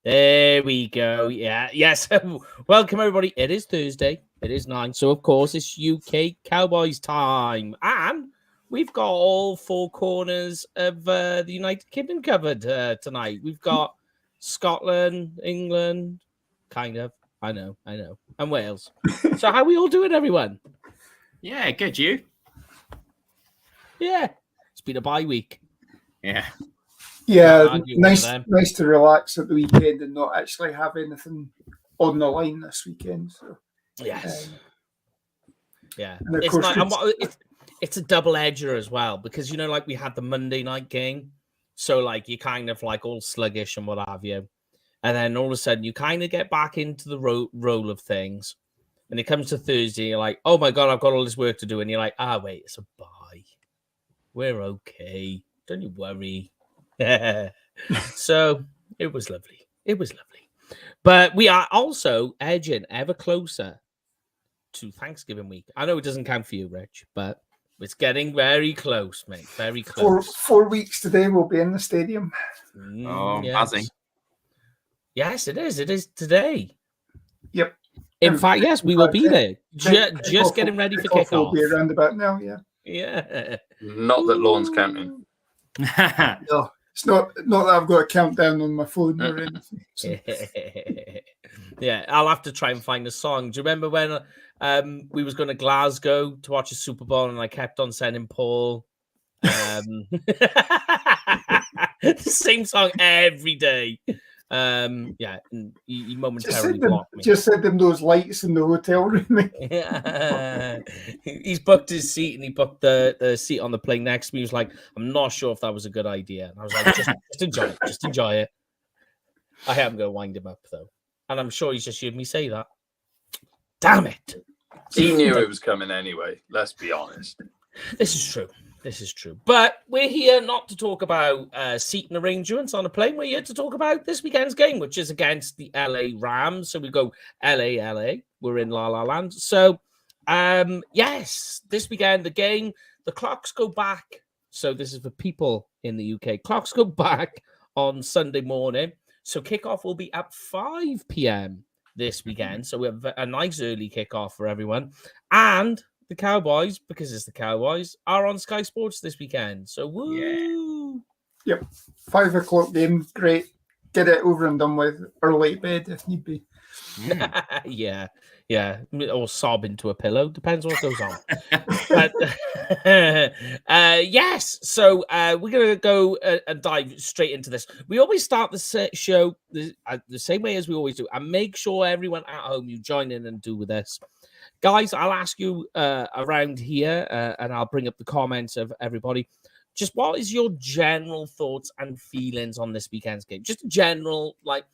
There we go. Yeah. Yes. Welcome, everybody. It is Thursday. It is 9. So, of course, it's UK Cowboys time. And we've got all four corners of the United Kingdom covered tonight. We've got Scotland, England, kind of. I know. And Wales. So, how are we all doing, everyone? Yeah, good. You? Yeah. It's been a bye week. Yeah. Yeah, nice to relax at the weekend and not actually have anything on the line this weekend. So yes, yeah, and of course it's a double edger as well because like we had the Monday night game, so like you kind of like all sluggish and what have you, and then all of a sudden you kind of get back into the role of things, and it comes to Thursday, you're like, oh my god, I've got all this work to do, and you're like, wait, it's a bye, we're okay, don't you worry. So it was lovely. But we are also edging ever closer to Thanksgiving week. I know it doesn't count for you, Rich, but it's getting very close, mate. Very close. 4 weeks today we'll be in the stadium. Buzzing. Yes, it is. It is today. Yep. In fact, yes, we will be there. Just getting ready for kickoff. We'll be around about now, yeah. Yeah. Not that Lorne's counting. No. It's not that I've got a countdown on my phone or anything. So. Yeah, I'll have to try and find a song. Do you remember when we was going to Glasgow to watch a Super Bowl and I kept on sending Paul the same song every day? Yeah, and he momentarily blocked me. Just sent them those lights in the hotel room. He's booked his seat and he booked the seat on the plane next to me. He was like, I'm not sure if that was a good idea. And I was like, just enjoy it. Just enjoy it. I am going to wind him up, though. And I'm sure he's just heard me say that. Damn it. He knew it was coming anyway. Let's be honest. This is true. But we're here not to talk about seating arrangements on a plane. We're here to talk about this weekend's game, which is against the LA Rams. So we go LA. We're in La La Land. So, yes, this weekend, the game, the clocks go back. So this is for people in the UK. Clocks go back on Sunday morning. So kickoff will be at 5 p.m. this weekend. So we have a nice early kickoff for everyone. And the Cowboys, because it's the Cowboys, are on Sky Sports this weekend. So, woo! Yeah. Yep. 5 o'clock game. Great. Get it over and done with. Or late bed if need be. Yeah. Or sob into a pillow. Depends what goes on. But, yes. So, we're going to go and dive straight into this. We always start the show the same way as we always do. And make sure everyone at home, you join in and do with us. Guys, I'll ask you around here, and I'll bring up the comments of everybody. Just what is your general thoughts and feelings on this weekend's game? Just general, like,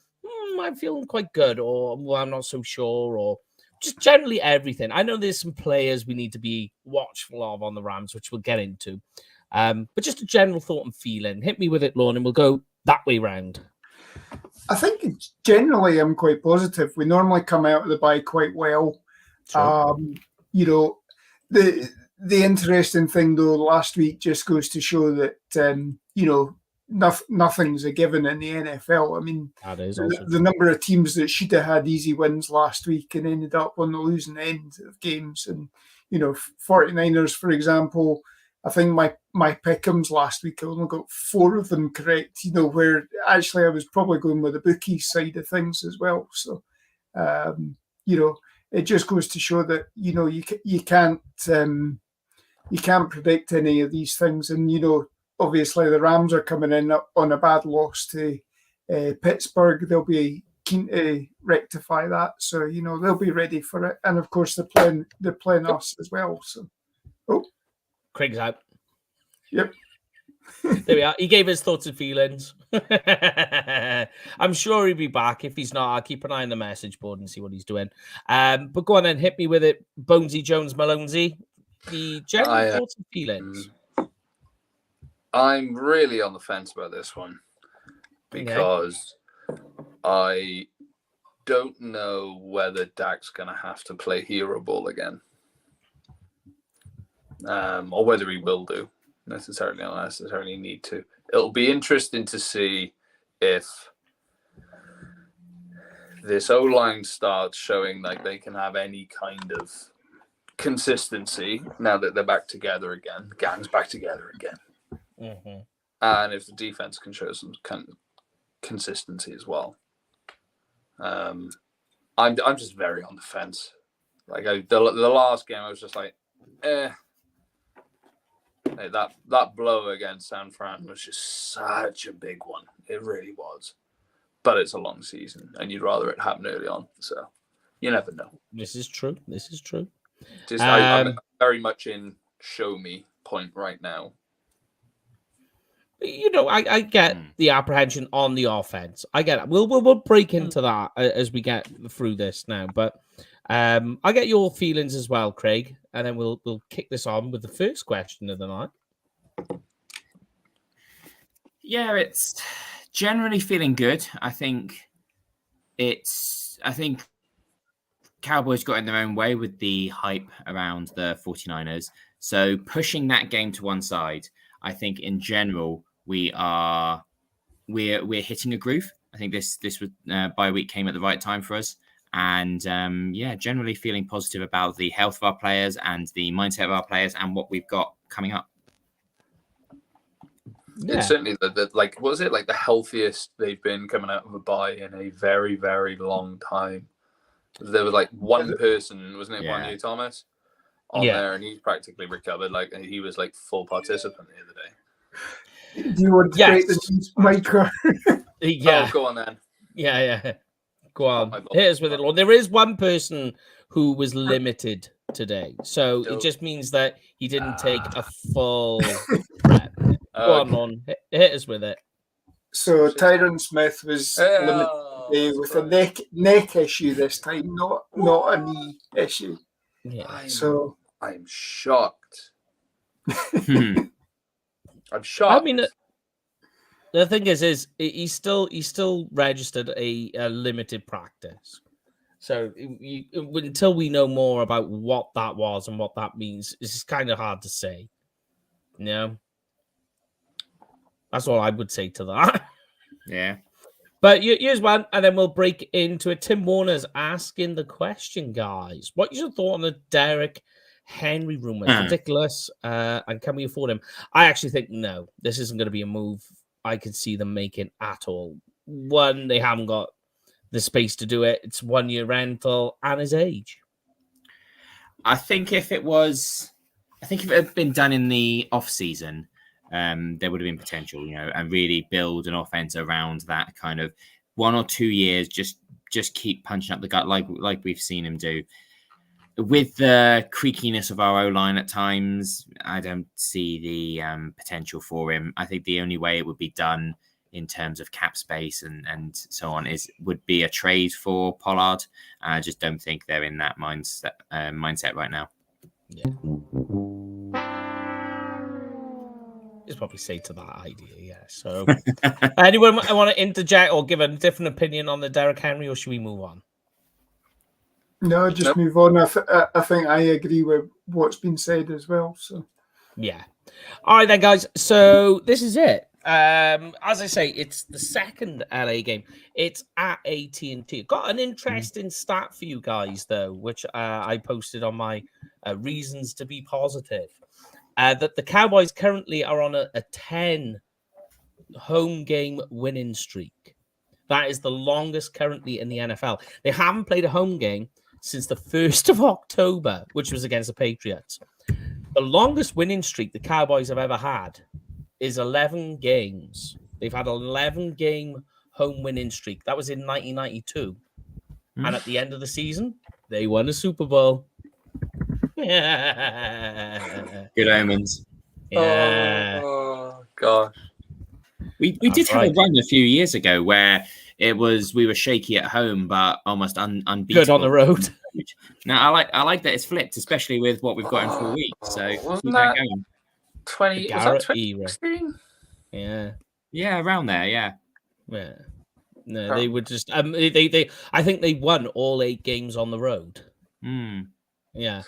I'm feeling quite good, or well, I'm not so sure, or just generally everything. I know there's some players we need to be watchful of on the Rams, which we'll get into. But just a general thought and feeling. Hit me with it, Lorne, and we'll go that way round. I think generally I'm quite positive. We normally come out of the bye quite well. The interesting thing though last week just goes to show that nothing's a given in the NFL. I mean, that is the number of teams that should have had easy wins last week and ended up on the losing end of games, and 49ers, for example. I think my pick'ems last week, I only got 4 of them correct. Where actually I was probably going with the bookies side of things as well. So it just goes to show that you can't predict any of these things, and obviously the Rams are coming in on a bad loss to Pittsburgh. They'll be keen to rectify that, so they'll be ready for it. And of course they're playing us as well. So, Craig's out. Yep. There we are. He gave his thoughts and feelings. I'm sure he'll be back. If he's not, I'll keep an eye on the message board and see what he's doing. But go on and hit me with it, Bonesy Jones Malonesy. The general thoughts and feelings. I'm really on the fence about this one because I don't know whether Dak's going to have to play hero ball again, or whether he will do. Necessarily, not necessarily need to. It'll be interesting to see if this O-line starts showing like they can have any kind of consistency now that they're back together again, the gang's back together again. Mm-hmm. And if the defense can show some kind of consistency as well. I'm just very on the fence. Like the last game, I was just like, Like that blow against San Fran was just such a big one. It really was. But it's a long season, and you'd rather it happen early on. So you never know. This is true. I'm very much in show me point right now. You know, I get the apprehension on the offense. I get it. We'll break into that as we get through this now. But I get your feelings as well, Craig, and then we'll kick this on with the first question of the night. Yeah, it's generally feeling good. I think Cowboys got in their own way with the hype around the 49ers. So pushing that game to one side, I think in general we're hitting a groove. I think this was bye week came at the right time for us, and generally feeling positive about the health of our players and the mindset of our players and what we've got coming up. Yeah. It's certainly the healthiest they've been coming out of a bye in a very, very long time. There was like one person, wasn't it, Juan Thomas, on there, and he's practically recovered. Like he was like full participant the other day. Do you want to break the news, Micro? Oh, go on then. Yeah. Go on. Hit us with it. There is one person who was limited today, so it just means that he didn't take a full prep. Go on. Hit us with it. So Tyron Smith was limited today with a neck issue this time, not a knee issue. Yeah. I'm shocked. I'm shocked. I mean, the thing is he's still registered a limited practice. So until we know more about what that was and what that means, it's kind of hard to say. You know? That's all I would say to that. Yeah. But here's one, and then we'll break into it. Tim Warner's asking the question, guys. What is your thought on the Derrick Henry rumor? Ridiculous. And can we afford him? I actually think no. This isn't going to be a move I could see them making at all. One, they haven't got the space to do it. It's 1 year rental and his age. I think if it had been done in the off season, there would have been potential, and really build an offense around that kind of 1 or 2 years. Just keep punching up the gut like we've seen him do. With the creakiness of our O-line at times, I don't see the potential for him. I think the only way it would be done in terms of cap space and so on would be a trade for Pollard. I just don't think they're in that mindset right now. Yeah. Just probably say to that idea, yeah. So, anyone want to interject or give a different opinion on the Derrick Henry, or should we move on? No, just move on. I think I agree with what's been said as well. So, yeah. All right then, guys. So this is it. As I say, it's the second LA game. It's at AT&T. Got an interesting stat for you guys, though, which I posted on my reasons to be positive. That the Cowboys currently are on a 10 home game winning streak. That is the longest currently in the NFL. They haven't played a home game since the 1st of October, which was against the Patriots. The longest winning streak the Cowboys have ever had is 11 games. They've had 11-game home winning streak. That was in 1992. And at the end of the season, they won a Super Bowl. Good omens. Yeah. Oh gosh. We did have a run a few years ago where we were shaky at home but almost unbeatable. Good on the road. Now I like that it's flipped, especially with what we've got in 4 weeks. So wasn't that going? 2016? Yeah, around there. Yeah. No, they were just they I think they won all 8 games on the road. Yeah.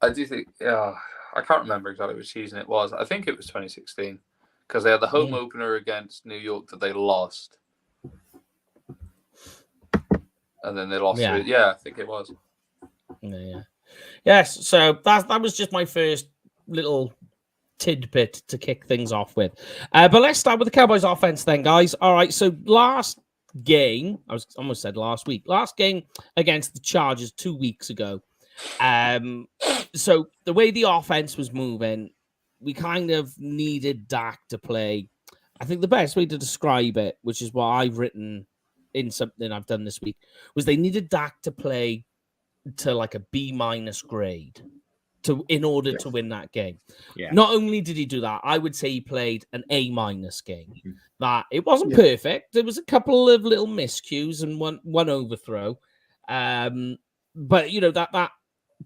I do think, I can't remember exactly which season it was. I think it was 2016 because they had the home opener against New York that they lost. and then they lost Yeah. it. Yeah, I think it was. Yeah. Yes. So that was just my first little tidbit to kick things off with. But let's start with the Cowboys offense then, guys. All right. So last game, I was almost said last week. Last game against the Chargers 2 weeks ago. So the way the offense was moving, we kind of needed Dak to play. I think the best way to describe it, which is what I've written in something I've done this week, was they needed Dak to play to like a B- grade in order to win that game. Yeah. Not only did he do that, I would say he played an A- game. That it wasn't Yeah. perfect. There was a couple of little miscues and one overthrow. But you know, that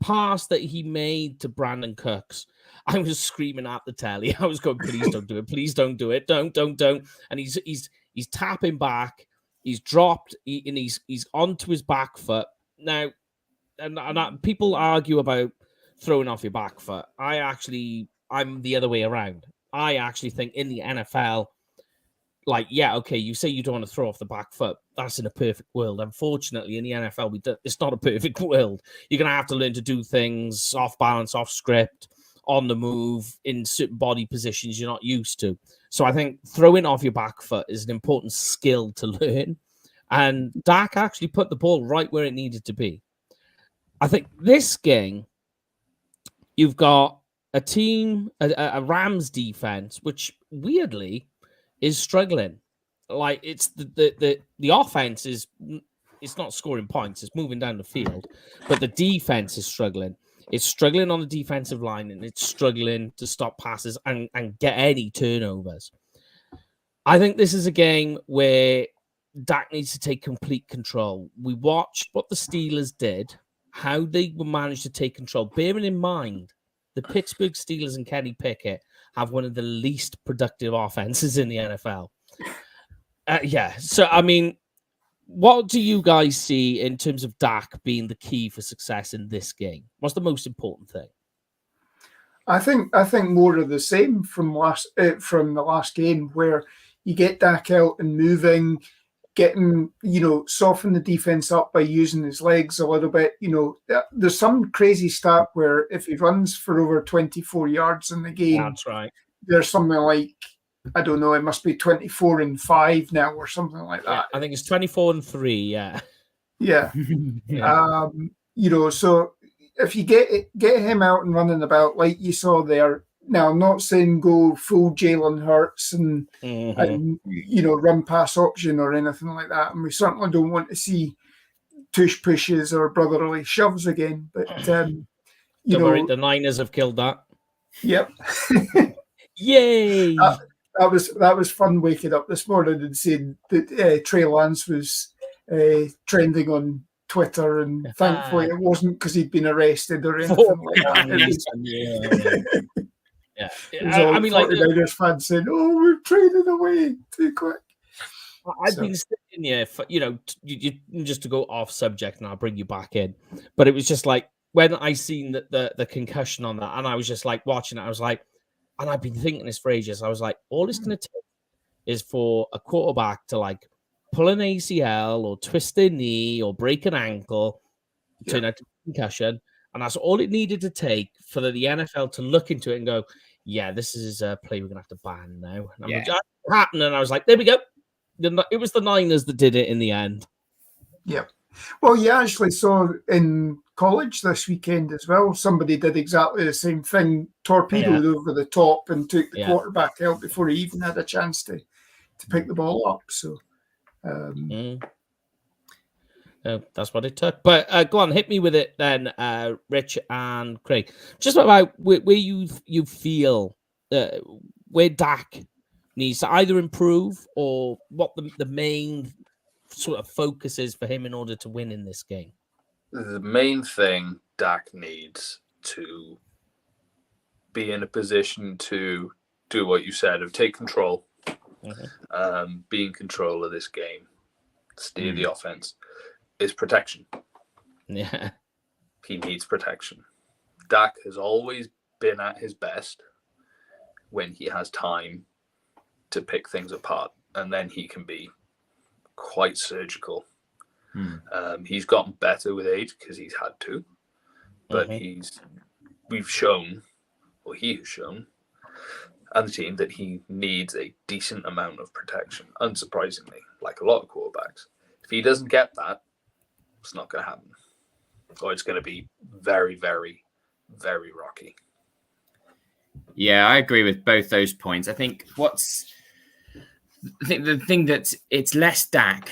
pass that he made to Brandon Cooks, I was screaming at the telly. I was going, please don't do it. Please don't do it. Don't. And he's tapping back. He's dropped and he's onto his back foot. Now, and people argue about throwing off your back foot. I'm the other way around. I actually think in the NFL, like, yeah, okay, you say you don't want to throw off the back foot. That's in a perfect world. Unfortunately, in the NFL, it's not a perfect world. You're going to have to learn to do things off balance, off script, on the move, in certain body positions you're not used to. So I think throwing off your back foot is an important skill to learn. And Dak actually put the ball right where it needed to be. I think this game, you've got a team, a Rams defense, which weirdly is struggling. Like, it's the offense is, it's not scoring points, it's moving down the field, but the defense is struggling. It's struggling on the defensive line, and it's struggling to stop passes and get any turnovers. I think this is a game where Dak needs to take complete control. We watched what the Steelers did, how they managed to take control, bearing in mind the Pittsburgh Steelers and Kenny Pickett have one of the least productive offenses in the NFL. Yeah. So, I mean, what do you guys see in terms of Dak being the key for success in this game? What's the most important thing? I think more of the same from the last game, where you get Dak out and moving, getting, soften the defense up by using his legs a little bit. There's some crazy stat where if he runs for over 24 yards in the game, That's right. There's something like, I don't know, it must be 24-5 now or something like that. Yeah, I think it's 24-3. Yeah. Yeah. Yeah. So if you get him out and running about like you saw there, now I'm not saying go full Jalen Hurts and run pass option or anything like that, and we certainly don't want to see tush pushes or brotherly shoves again. But don't worry, the Niners have killed that. Yep. Yay! That was fun waking up this morning and seeing that Trey Lance was trending on Twitter, and thankfully it wasn't because he'd been arrested or anything like that. I mean, like, Niners fans saying, "Oh, we're trading away too quick." I've been sitting here for, you just to go off subject, and I'll bring you back in. But it was just like when I seen the concussion on that, and I was just like watching it, I was like, and I've been thinking this for ages. I was like, all it's going to take is for a quarterback to like pull an ACL or twist their knee or break an ankle, turn out to concussion, and that's all it needed to take for the NFL to look into it and go, yeah, this is a play we're going to have to ban now. And I'm like, "What happened?" And I was like, there we go. It was the Niners that did it in the end. Yeah. Well, you actually saw in college this weekend as well, somebody did exactly the same thing, torpedoed over the top and took the quarterback out before he even had a chance to pick the ball up. So that's what it took. But go on, hit me with it then, Rich and Craig. Just about where you feel where Dak needs to either improve or what the main sort of focus is for him in order to win in this game. The main thing Dak needs to be in a position to do what you said, of take control, be in control of this game, steer the offense, is protection. Yeah. He needs protection. Dak has always been at his best when he has time to pick things apart, and then he can be quite surgical. He's gotten better with age because he's had to, but he has shown, and the team, that he needs a decent amount of protection, unsurprisingly, like a lot of quarterbacks. If he doesn't get that, it's not going to happen. Or it's going to be very, very, very rocky. Yeah, I agree with both those points. I think the thing that it's less Dak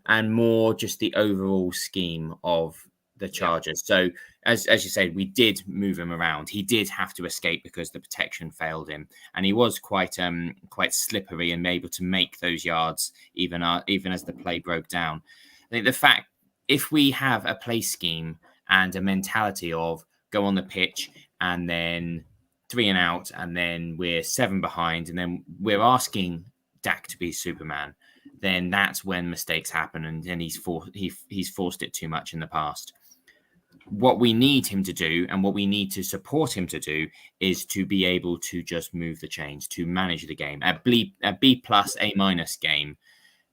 and more just the overall scheme of the Chargers. So as you said, we did move him around. He did have to escape because the protection failed him, and he was quite slippery and able to make those yards even as the play broke down. I think the fact, if we have a play scheme and a mentality of go on the pitch and then 3 and out, and then we're 7 behind, and then we're asking Dak to be Superman, then that's when mistakes happen, and then he's forced it too much in the past. What we need him to do, and what we need to support him to do, is to be able to just move the chains, to manage the game. A B+, A- game,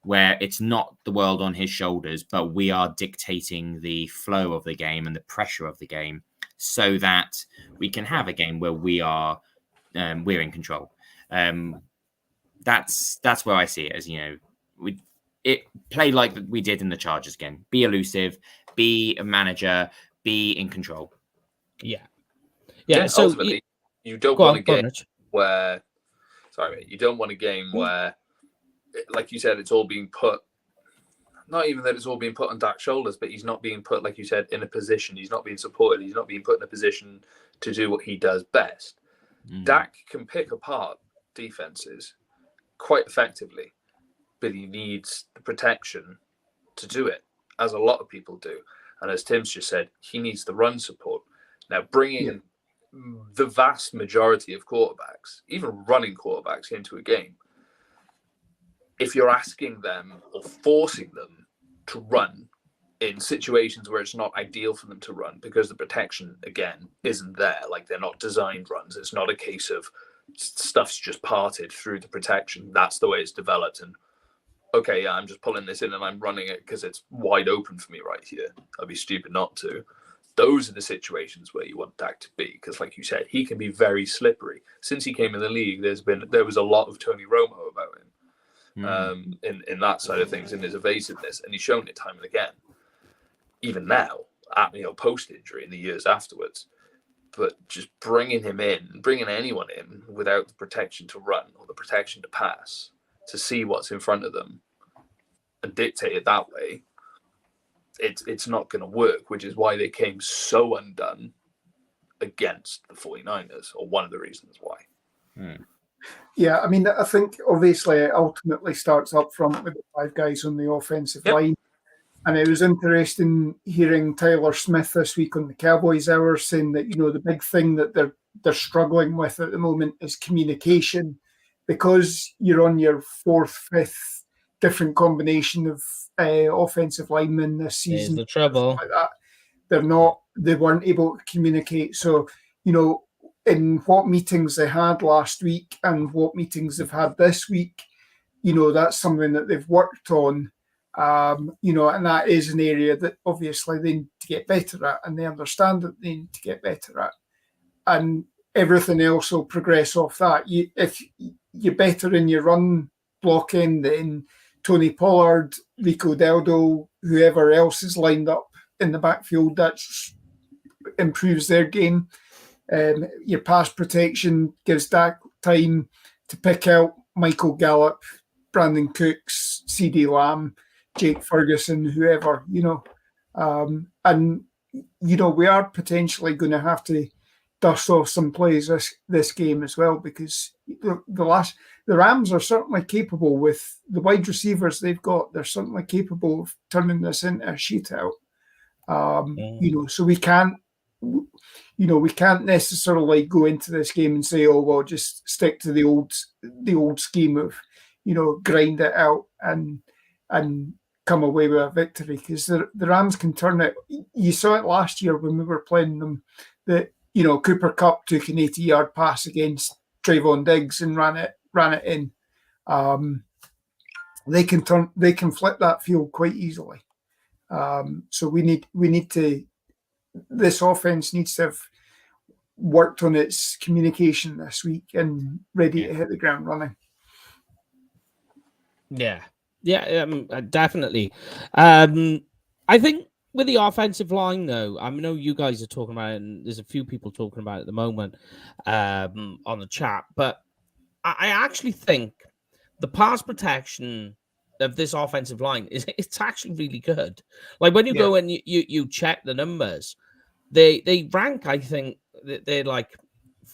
where it's not the world on his shoulders, but we are dictating the flow of the game and the pressure of the game, so that we can have a game where we're in control. That's where I see it as, play like we did in the Chargers again. Be elusive, be a manager, be in control. Yeah. So ultimately, you don't want a game where, you don't want a game where, like you said, it's all being put. Not even that it's all being put on Dak's shoulders, but he's not being put, like you said, in a position. He's not being supported. He's not being put in a position to do what he does best. Dak can pick apart defenses quite effectively, but he needs the protection to do it, as a lot of people do. And as Tim's just said, he needs the run support. Now, bringing the vast majority of quarterbacks, even running quarterbacks, into a game, if you're asking them or forcing them to run in situations where it's not ideal for them to run because the protection, again, isn't there, like they're not designed runs. It's not a case of stuff's just parted through the protection. That's the way it's developed. And okay, I'm just pulling this in and I'm running it because it's wide open for me right here. I'd be stupid not to. Those are the situations where you want Dak to be, because like you said, he can be very slippery. Since he came in the league, there was a lot of Tony Romo about him. In that side of things, in his evasiveness, and he's shown it time and again, even now, post injury in the years afterwards. But just bringing anyone in without the protection to run or the protection to pass, to see what's in front of them and dictate it that way, it's not going to work, which is why they came so undone against the 49ers, or one of the reasons why. Yeah, I mean, I think obviously it ultimately starts up front with the 5 guys on the offensive line. And it was interesting hearing Tyler Smith this week on the Cowboys Hour saying that, the big thing that they're struggling with at the moment is communication, because you're on your 4th, 5th different combination of offensive linemen this season. There's the trouble. Like that. They weren't able to communicate. So, in what meetings they had last week and what meetings they've had this week, that's something that they've worked on, and that is an area that obviously they need to get better at, and they understand that they need to get better at. And everything else will progress off that. If you're better in your run blocking, then Tony Pollard, Rico Deldo, whoever else is lined up in the backfield, that improves their game. Your pass protection gives Dak time to pick out Michael Gallup, Brandon Cooks, CD Lamb, Jake Ferguson, whoever, and we are potentially going to have to dust off some plays this game as well, because the Rams are certainly capable, with the wide receivers they've got. They're certainly capable of turning this into a shootout. So we can't. We can't necessarily go into this game and say, oh, well, just stick to the old scheme of, grind it out and come away with a victory, because the Rams can turn it. You saw it last year when we were playing them, that, Cooper Kupp took an 80-yard pass against Trayvon Diggs and ran it in. They can flip that field quite easily. So we need to. This offense needs to have worked on its communication this week and ready to hit the ground running. Yeah, definitely. I think with the offensive line, though, I know you guys are talking about it, and there's a few people talking about it at the moment on the chat, but I actually think the pass protection of this offensive line it's actually really good. Like when you go and you check the numbers, they rank, I think they're like,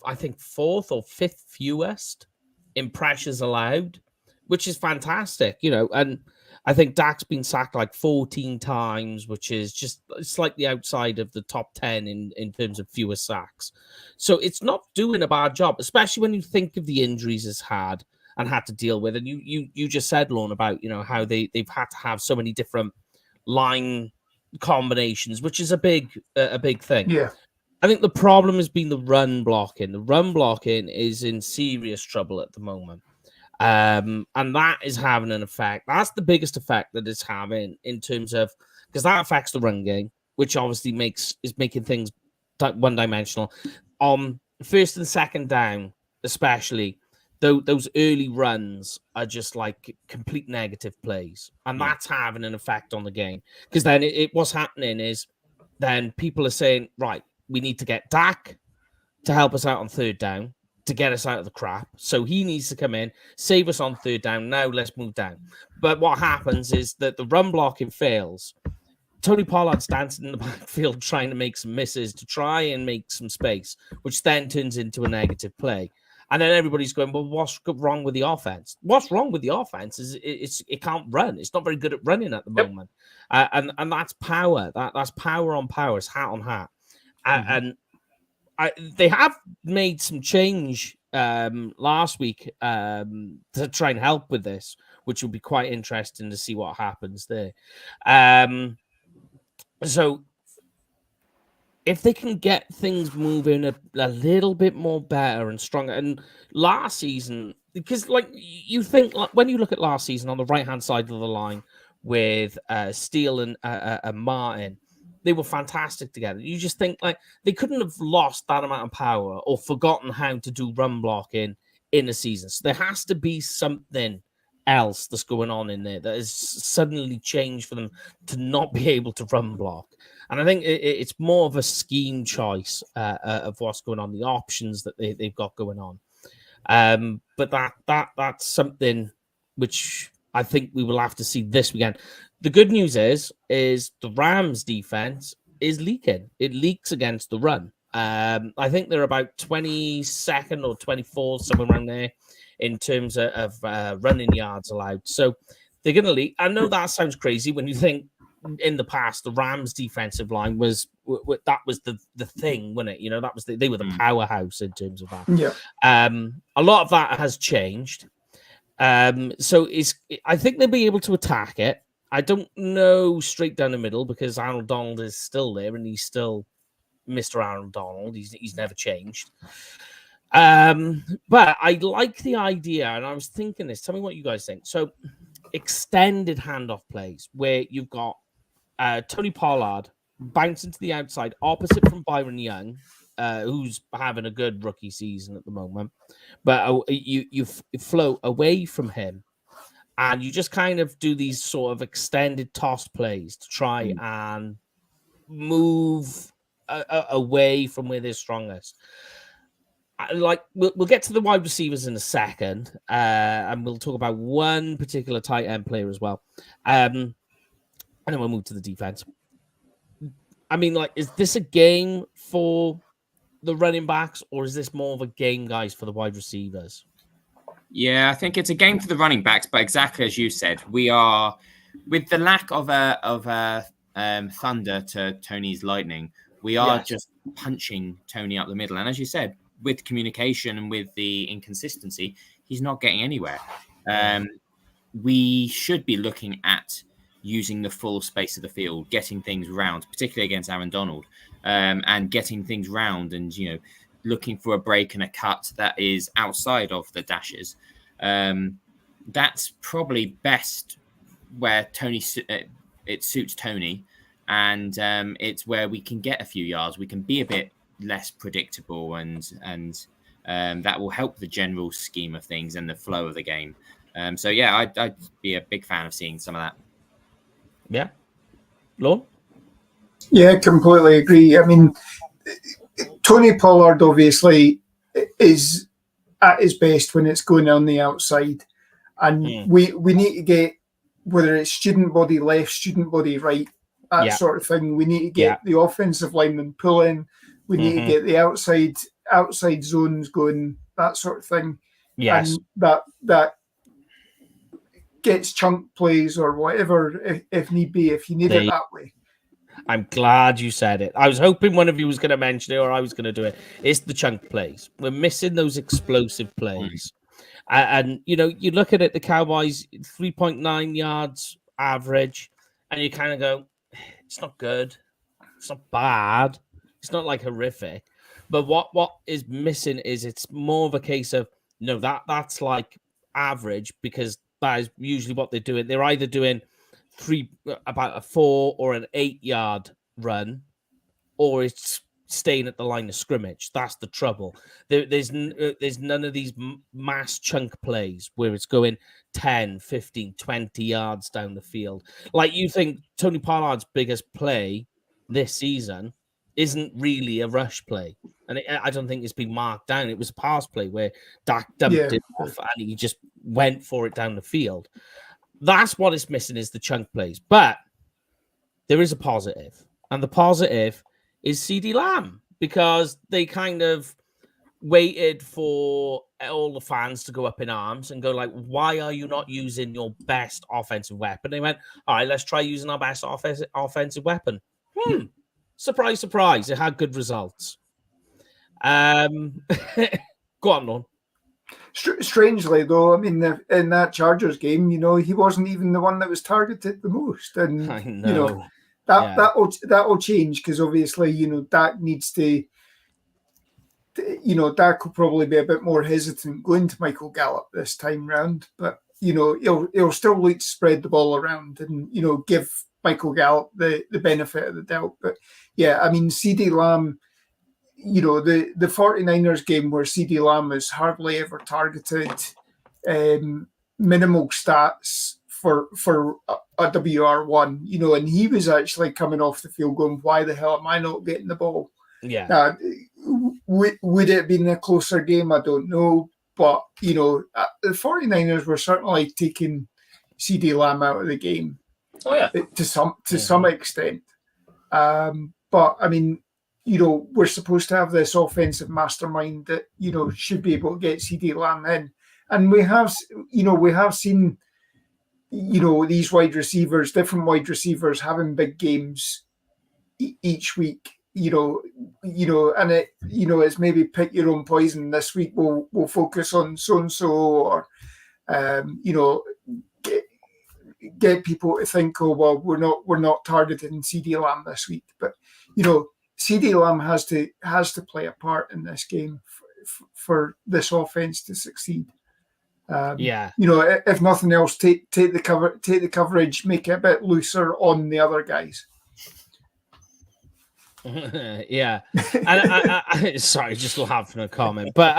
I think 4th or 5th fewest in pressures allowed, which is fantastic, and I think Dak's been sacked like 14 times, which is just slightly outside of the top 10 in terms of fewer sacks. So it's not doing a bad job, especially when you think of the injuries it's had and had to deal with. And you just said, Lorne, about how they've had to have so many different line combinations, which is a big thing. Yeah. I think the problem has been the run blocking. The run blocking is in serious trouble at the moment. And that is having an effect. That's the biggest effect that it's having in terms of, because that affects the run game, which obviously is making things one-dimensional. First and second down, especially, those early runs are just like complete negative plays. And that's having an effect on the game. Because then what's happening is then people are saying, right, we need to get Dak to help us out on third down, to get us out of the crap. So he needs to come in, save us on third down. Now let's move down. But what happens is that the run blocking fails. Tony Pollard's dancing in the backfield trying to make some misses to try and make some space, which then turns into a negative play. And then everybody's going, well, what's wrong with the offense? What's wrong with the offense is it can't run. It's not very good at running at the moment. And that's power. That's power on power. It's hat on hat. And they have made some change last week to try and help with this, which will be quite interesting to see what happens there. So if they can get things moving a little bit more better and stronger, and last season, because like you think, like, when you look at last season on the right-hand side of the line with Steele and Martin, they were fantastic together. You just think like they couldn't have lost that amount of power or forgotten how to do run blocking in a season. So there has to be something else that's going on in there that has suddenly changed for them to not be able to run block. And I think it's more of a scheme choice of what's going on, the options that they've got going on. But that's something which I think we will have to see this weekend. The good news is the Rams defense is leaking. It leaks against the run. I think they're about 22nd or 24th, somewhere around there, in terms of running yards allowed. So they're going to leak. I know that sounds crazy when you think in the past the Rams defensive line was the thing, wasn't it? That was they were the powerhouse in terms of that. Yeah. A lot of that has changed. So I think they'll be able to attack it. I don't know straight down the middle because Aaron Donald is still there and he's still Mr. Aaron Donald. He's never changed. But I like the idea, and I was thinking this. Tell me what you guys think. So extended handoff plays where you've got Tony Pollard bouncing to the outside opposite from Byron Young, who's having a good rookie season at the moment. But you flow away from him and you just kind of do these sort of extended toss plays to try and move away from where they're strongest. Like we'll get to the wide receivers in a second, and we'll talk about one particular tight end player as well, and then we'll move to the defense. I mean, like, is this a game for the running backs, or is this more of a game, guys, for the wide receivers? Yeah, I think it's a game for the running backs, but exactly as you said, we are with the lack of thunder to Tony's lightning. We are just punching Tony up the middle, and as you said, with communication and with the inconsistency, he's not getting anywhere. We should be looking at using the full space of the field, getting things round, particularly against Aaron Donald, and getting things round and, looking for a break and a cut that is outside of the dashes. That's probably best where Tony it suits Tony, and it's where we can get a few yards. We can be a bit less predictable, and that will help the general scheme of things and the flow of the game. So yeah, I'd be a big fan of seeing some of that. Yeah, Lorne? Yeah, completely agree. I mean, Tony Pollard obviously is at his best when it's going on the outside, and we need to get, whether it's student body left, student body right, that sort of thing. We need to get the offensive linemen pulling. We need to get the outside zones going, that sort of thing. Yes, and that gets chunk plays or whatever if need be, if you need it that way. I'm glad you said it. I was hoping one of you was going to mention it, or I was going to do it. It's the chunk plays. We're missing those explosive plays. And you know, you look at it, the Cowboys 3.9 yards average, and you kind of go, it's not good. It's not bad. It's not like horrific. But what is missing is it's more of a case of, no, that's like average, because that is usually what they're doing. They're either doing about a 4 or an 8 yard run, or it's staying at the line of scrimmage. That's the trouble. There's none of these mass chunk plays where it's going 10, 15, 20 yards down the field. Like, you think Tony Pollard's biggest play this season isn't really a rush play. And I don't think it's been marked down. It was a pass play where Dak dumped it off and he just went for it down the field. That's what it's missing, is the chunk plays. But there is a positive. And the positive is CeeDee Lamb, because they kind of waited for all the fans to go up in arms and go like, why are you not using your best offensive weapon? They went, all right, let's try using our best offensive weapon. Surprise, surprise. It had good results. Go on, Lon. Strangely, though, I mean, in that Chargers game, you know, he wasn't even the one that was targeted the most. And, I know. You know, that'll change, because obviously, you know, Dak needs to, you know, Dak will probably be a bit more hesitant going to Michael Gallup this time round. But, you know, he'll still look to spread the ball around and, you know, give Michael Gallup the benefit of the doubt. But, yeah, I mean, CeeDee Lamb, you know, the 49ers game where CeeDee Lamb is hardly ever targeted, minimal stats for a WR1, you know, and he was actually coming off the field going, why the hell am I not getting the ball? Yeah. Would it have been a closer game? I don't know. But, you know, the 49ers were certainly taking CeeDee Lamb out of the game. Oh, yeah. To some extent. But, I mean, you know, we're supposed to have this offensive mastermind that, you know, should be able to get CeeDee Lamb in. And we have seen, you know, these different wide receivers having big games each week, you know, and it, you know, it's maybe pick your own poison. This week we'll focus on so-and-so, or, you know, get people to think, oh, well, we're not targeting CeeDee Lamb this week. But, you know, CeeDee Lamb has to play a part in this game for this offense to succeed. You know, if nothing else, take the coverage, make it a bit looser on the other guys. Yeah, and I sorry, just laughing at a comment, but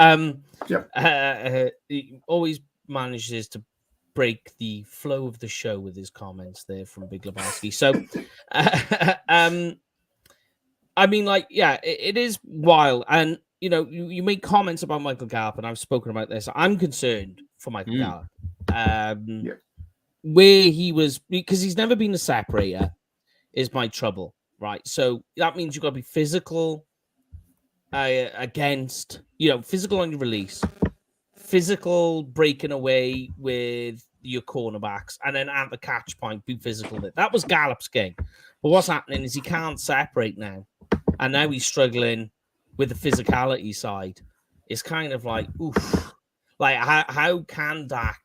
he always manages to break the flow of the show with his comments there from Big Lebowski. So, I mean, like, yeah, it is wild. And, you know, you make comments about Michael Gallup, and I've spoken about this. I'm concerned for Michael Gallup. Where he was, because he's never been a separator, is my trouble, right? So that means you've got to be physical against, you know, physical on your release, physical breaking away with your cornerbacks, and then at the catch point, be physical. That was Gallup's game. But what's happening is he can't separate now. And now he's struggling with the physicality side. It's kind of like, oof. Like, how can Dak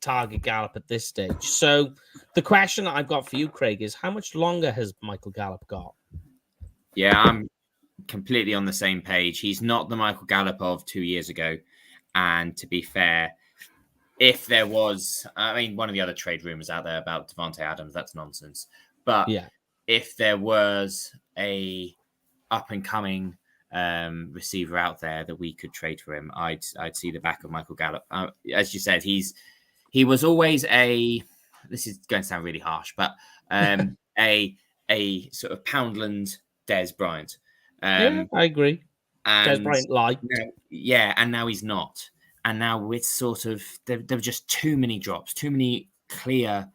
target Gallup at this stage? So the question that I've got for you, Craig, is how much longer has Michael Gallup got? Yeah, I'm completely on the same page. He's not the Michael Gallup of 2 years ago. And to be fair, if there was, I mean, one of the other trade rumors out there about Devontae Adams, that's nonsense. But Yeah. if there was a up and coming receiver out there that we could trade for him, I'd see the back of Michael Gallup. As you said, he was always a. This is going to sound really harsh, but a sort of Poundland Des Bryant. Yeah, I agree. Des Bryant liked. Yeah, and now he's not. And now it's sort of there were just too many drops, too many clear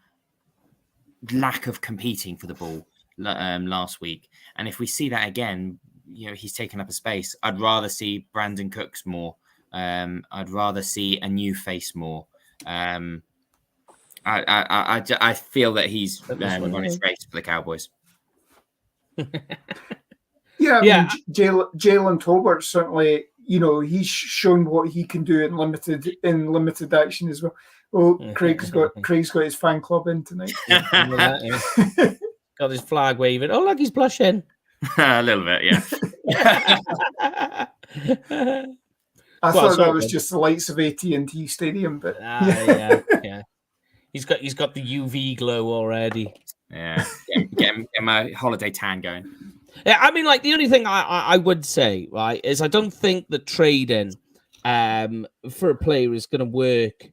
lack of competing for the ball last week. And if we see that again, he's taken up a space. I'd rather see Brandon Cooks more. I'd rather see a new face more. I feel that he's run his race for the Cowboys. Yeah, I mean, Jalen Tolbert certainly, he's shown what he can do in limited action as well. Oh, Craig's got his fan club in tonight. Got his flag waving. Oh, look, he's blushing. A little bit, yeah. I thought that was just the lights of AT&T Stadium, but yeah. He's got the UV glow already. Yeah, get my holiday tan going. Yeah, I mean, like the only thing I would say, right, is I don't think the trading for a player is going to work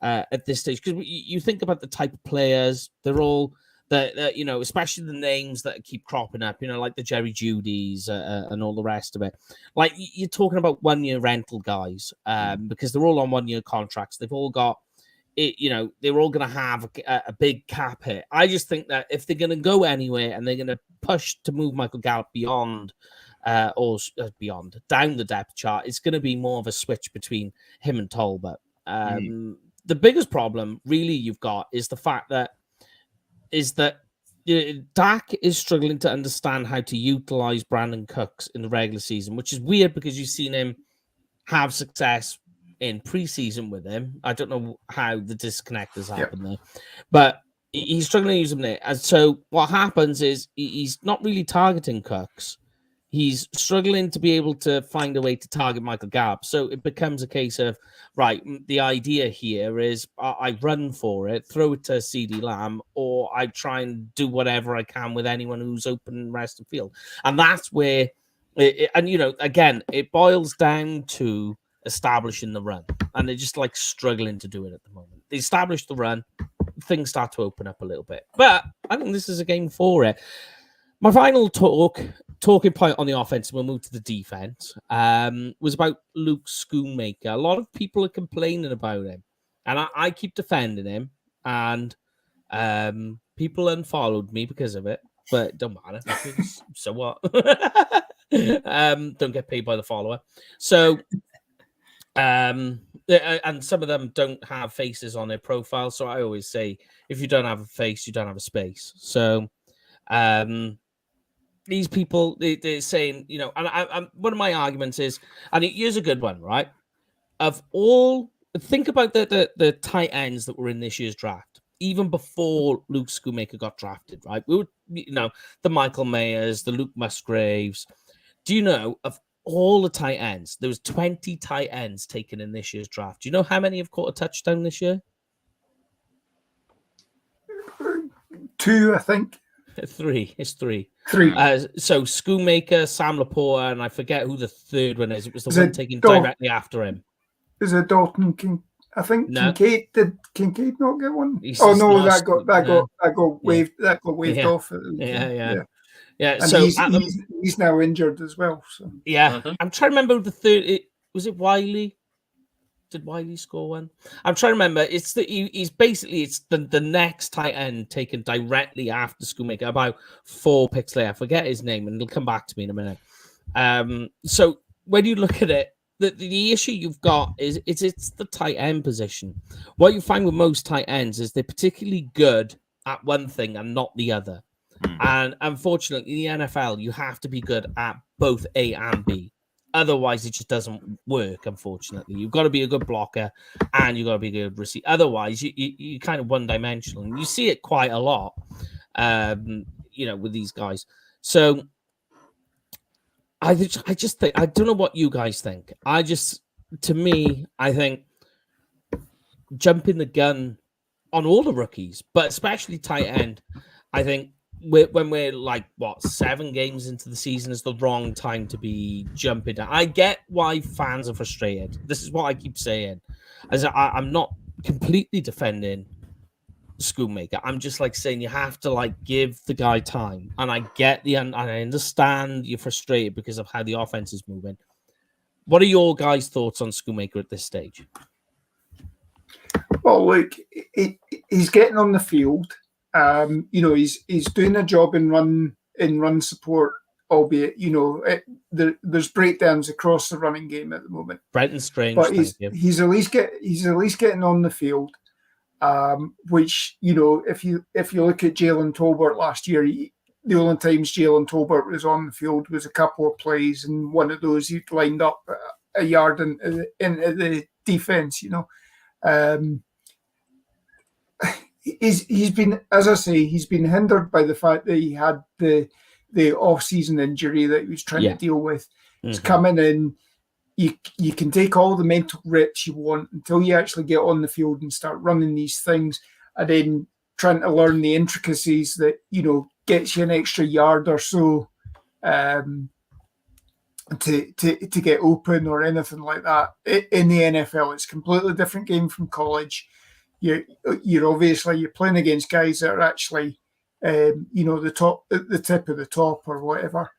at this stage, because you think about the type of players, they're all that especially the names that keep cropping up, like the Jerry Judys and all the rest of it. Like you're talking about 1-year rental guys, because they're all on 1-year contracts. They've all got they're all going to have a big cap hit. I just think that if they're going to go anywhere and they're going to push to move Michael Gallup beyond beyond down the depth chart, it's going to be more of a switch between him and Tolbert. The biggest problem really you've got is the fact that Dak is struggling to understand how to utilize Brandon Cooks in the regular season, which is weird because you've seen him have success in preseason with him. I don't know how the disconnect has happened there, but he's struggling to use him there. And so what happens is he's not really targeting Cooks. He's struggling to be able to find a way to target Michael Gallup. So it becomes a case of, right, the idea here is I run for it, throw it to CeeDee Lamb, or I try and do whatever I can with anyone who's open in the rest of the field. And that's where, again, it boils down to establishing the run. And they're just like struggling to do it at the moment. They establish the run, things start to open up a little bit. But I think this is a game for it. My final talking point on the offense, we'll move to the defense, was about Luke Schoonmaker. A lot of people are complaining about him, and I keep defending him, and people unfollowed me because of it, but it don't matter. So what? Don't get paid by the follower. So, and some of them don't have faces on their profile, so I always say, if you don't have a face, you don't have a space. So, these people, they're saying, and I one of my arguments is, and here's a good one, right? Think about the tight ends that were in this year's draft, even before Luke Schoonmaker got drafted, right? We were, the Michael Mayers, the Luke Musgraves. Do you know, of all the tight ends, there was 20 tight ends taken in this year's draft. Do you know how many have caught a touchdown this year? 2, I think. 3. It's 3. 3. So Schoonmaker, Sam Laporta, and I forget who the third one is. It was the one taken directly after him. Is it Dalton King? I think no. Kincaid. Did Kincaid not get one? That got waved. Yeah. That got waved off. Yeah. And so he's now injured as well. So yeah, I'm trying to remember the third. Was it Wiley? Did Wiley score one? I'm trying to remember. It's the next tight end taken directly after Schoonmaker, about 4 picks later. I forget his name, and it'll come back to me in a minute. So when you look at it, the issue you've got is it's the tight end position. What you find with most tight ends is they're particularly good at one thing and not the other. And unfortunately, in the NFL, you have to be good at both A and B. Otherwise, it just doesn't work, unfortunately. You've got to be a good blocker and you've got to be a good receiver. Otherwise, you kind of one-dimensional. And you see it quite a lot, with these guys. So I just think, I don't know what you guys think. I think jumping the gun on all the rookies, but especially tight end, I think when we're like, 7 games into the season is the wrong time to be jumping down. I get why fans are frustrated. This is what I keep saying. As I'm not completely defending Schoonmaker. I'm just like saying you have to like give the guy time. And I get and I understand you're frustrated because of how the offense is moving. What are your guys' thoughts on Schoonmaker at this stage? Well, look, he's getting on the field. He's doing a job in run support, albeit there's breakdowns across the running game at the moment. Brenton Strange, but he's at least getting on the field. Which if you look at Jalen Tolbert last year, the only times Jalen Tolbert was on the field was a couple of plays, and one of those he lined up a yard into the defense. He's been, as I say, he's been hindered by the fact that he had the off-season injury that he was trying to deal with. Mm-hmm. He's coming in. You can take all the mental reps you want until you actually get on the field and start running these things, and then trying to learn the intricacies that gets you an extra yard or so to get open or anything like that. In the NFL, it's a completely different game from college. You're obviously you're playing against guys that are actually the tip of the top or whatever,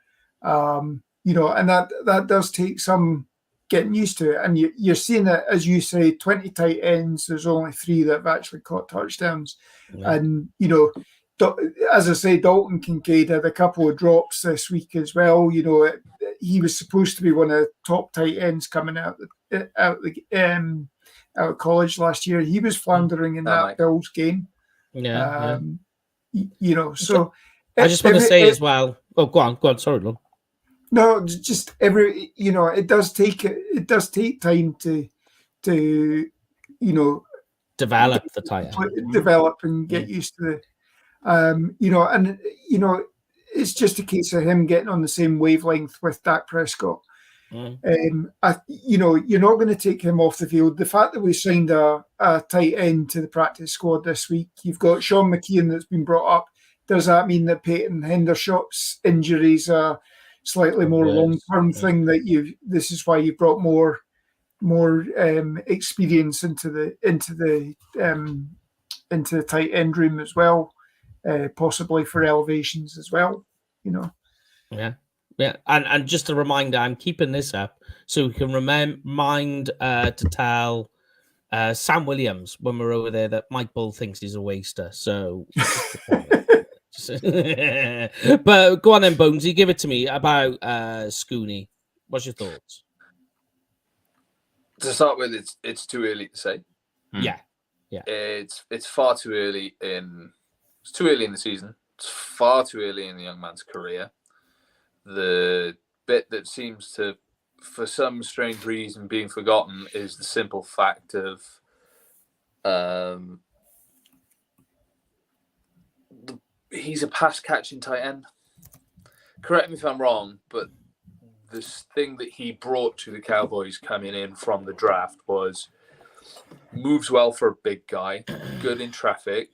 and that does take some getting used to it. And you're seeing it, as you say, 20 tight ends. There's only 3 that have actually caught touchdowns, and as I say, Dalton Kincaid had a couple of drops this week as well. He was supposed to be one of the top tight ends coming out of college last year. He was floundering in that Bills game. So I just want to say as well. Oh, go on. Sorry, Lon. No, just it does take time to develop the tight end, develop and get used to it. It's just a case of him getting on the same wavelength with Dak Prescott. You're not going to take him off the field. The fact that we signed a tight end to the practice squad this week, you've got Sean McKeon that's been brought up. Does that mean that Peyton Hendershot's injuries are slightly more long-term thing that this is why you brought more experience into the tight end room as well, possibly for elevations as well, Yeah, and just a reminder, I'm keeping this up so we can remind to tell Sam Williams when we're over there that Mike Bull thinks he's a waster. So, but go on then, Bonesy, give it to me about Schooney. What's your thoughts? To start with, it's too early to say. Yeah. It's far too early It's too early in the season. It's far too early in the young man's career. The bit that seems to, for some strange reason, being forgotten is the simple fact of he's a pass-catching tight end. Correct me if I'm wrong, but this thing that he brought to the Cowboys coming in from the draft was moves well for a big guy, good in traffic,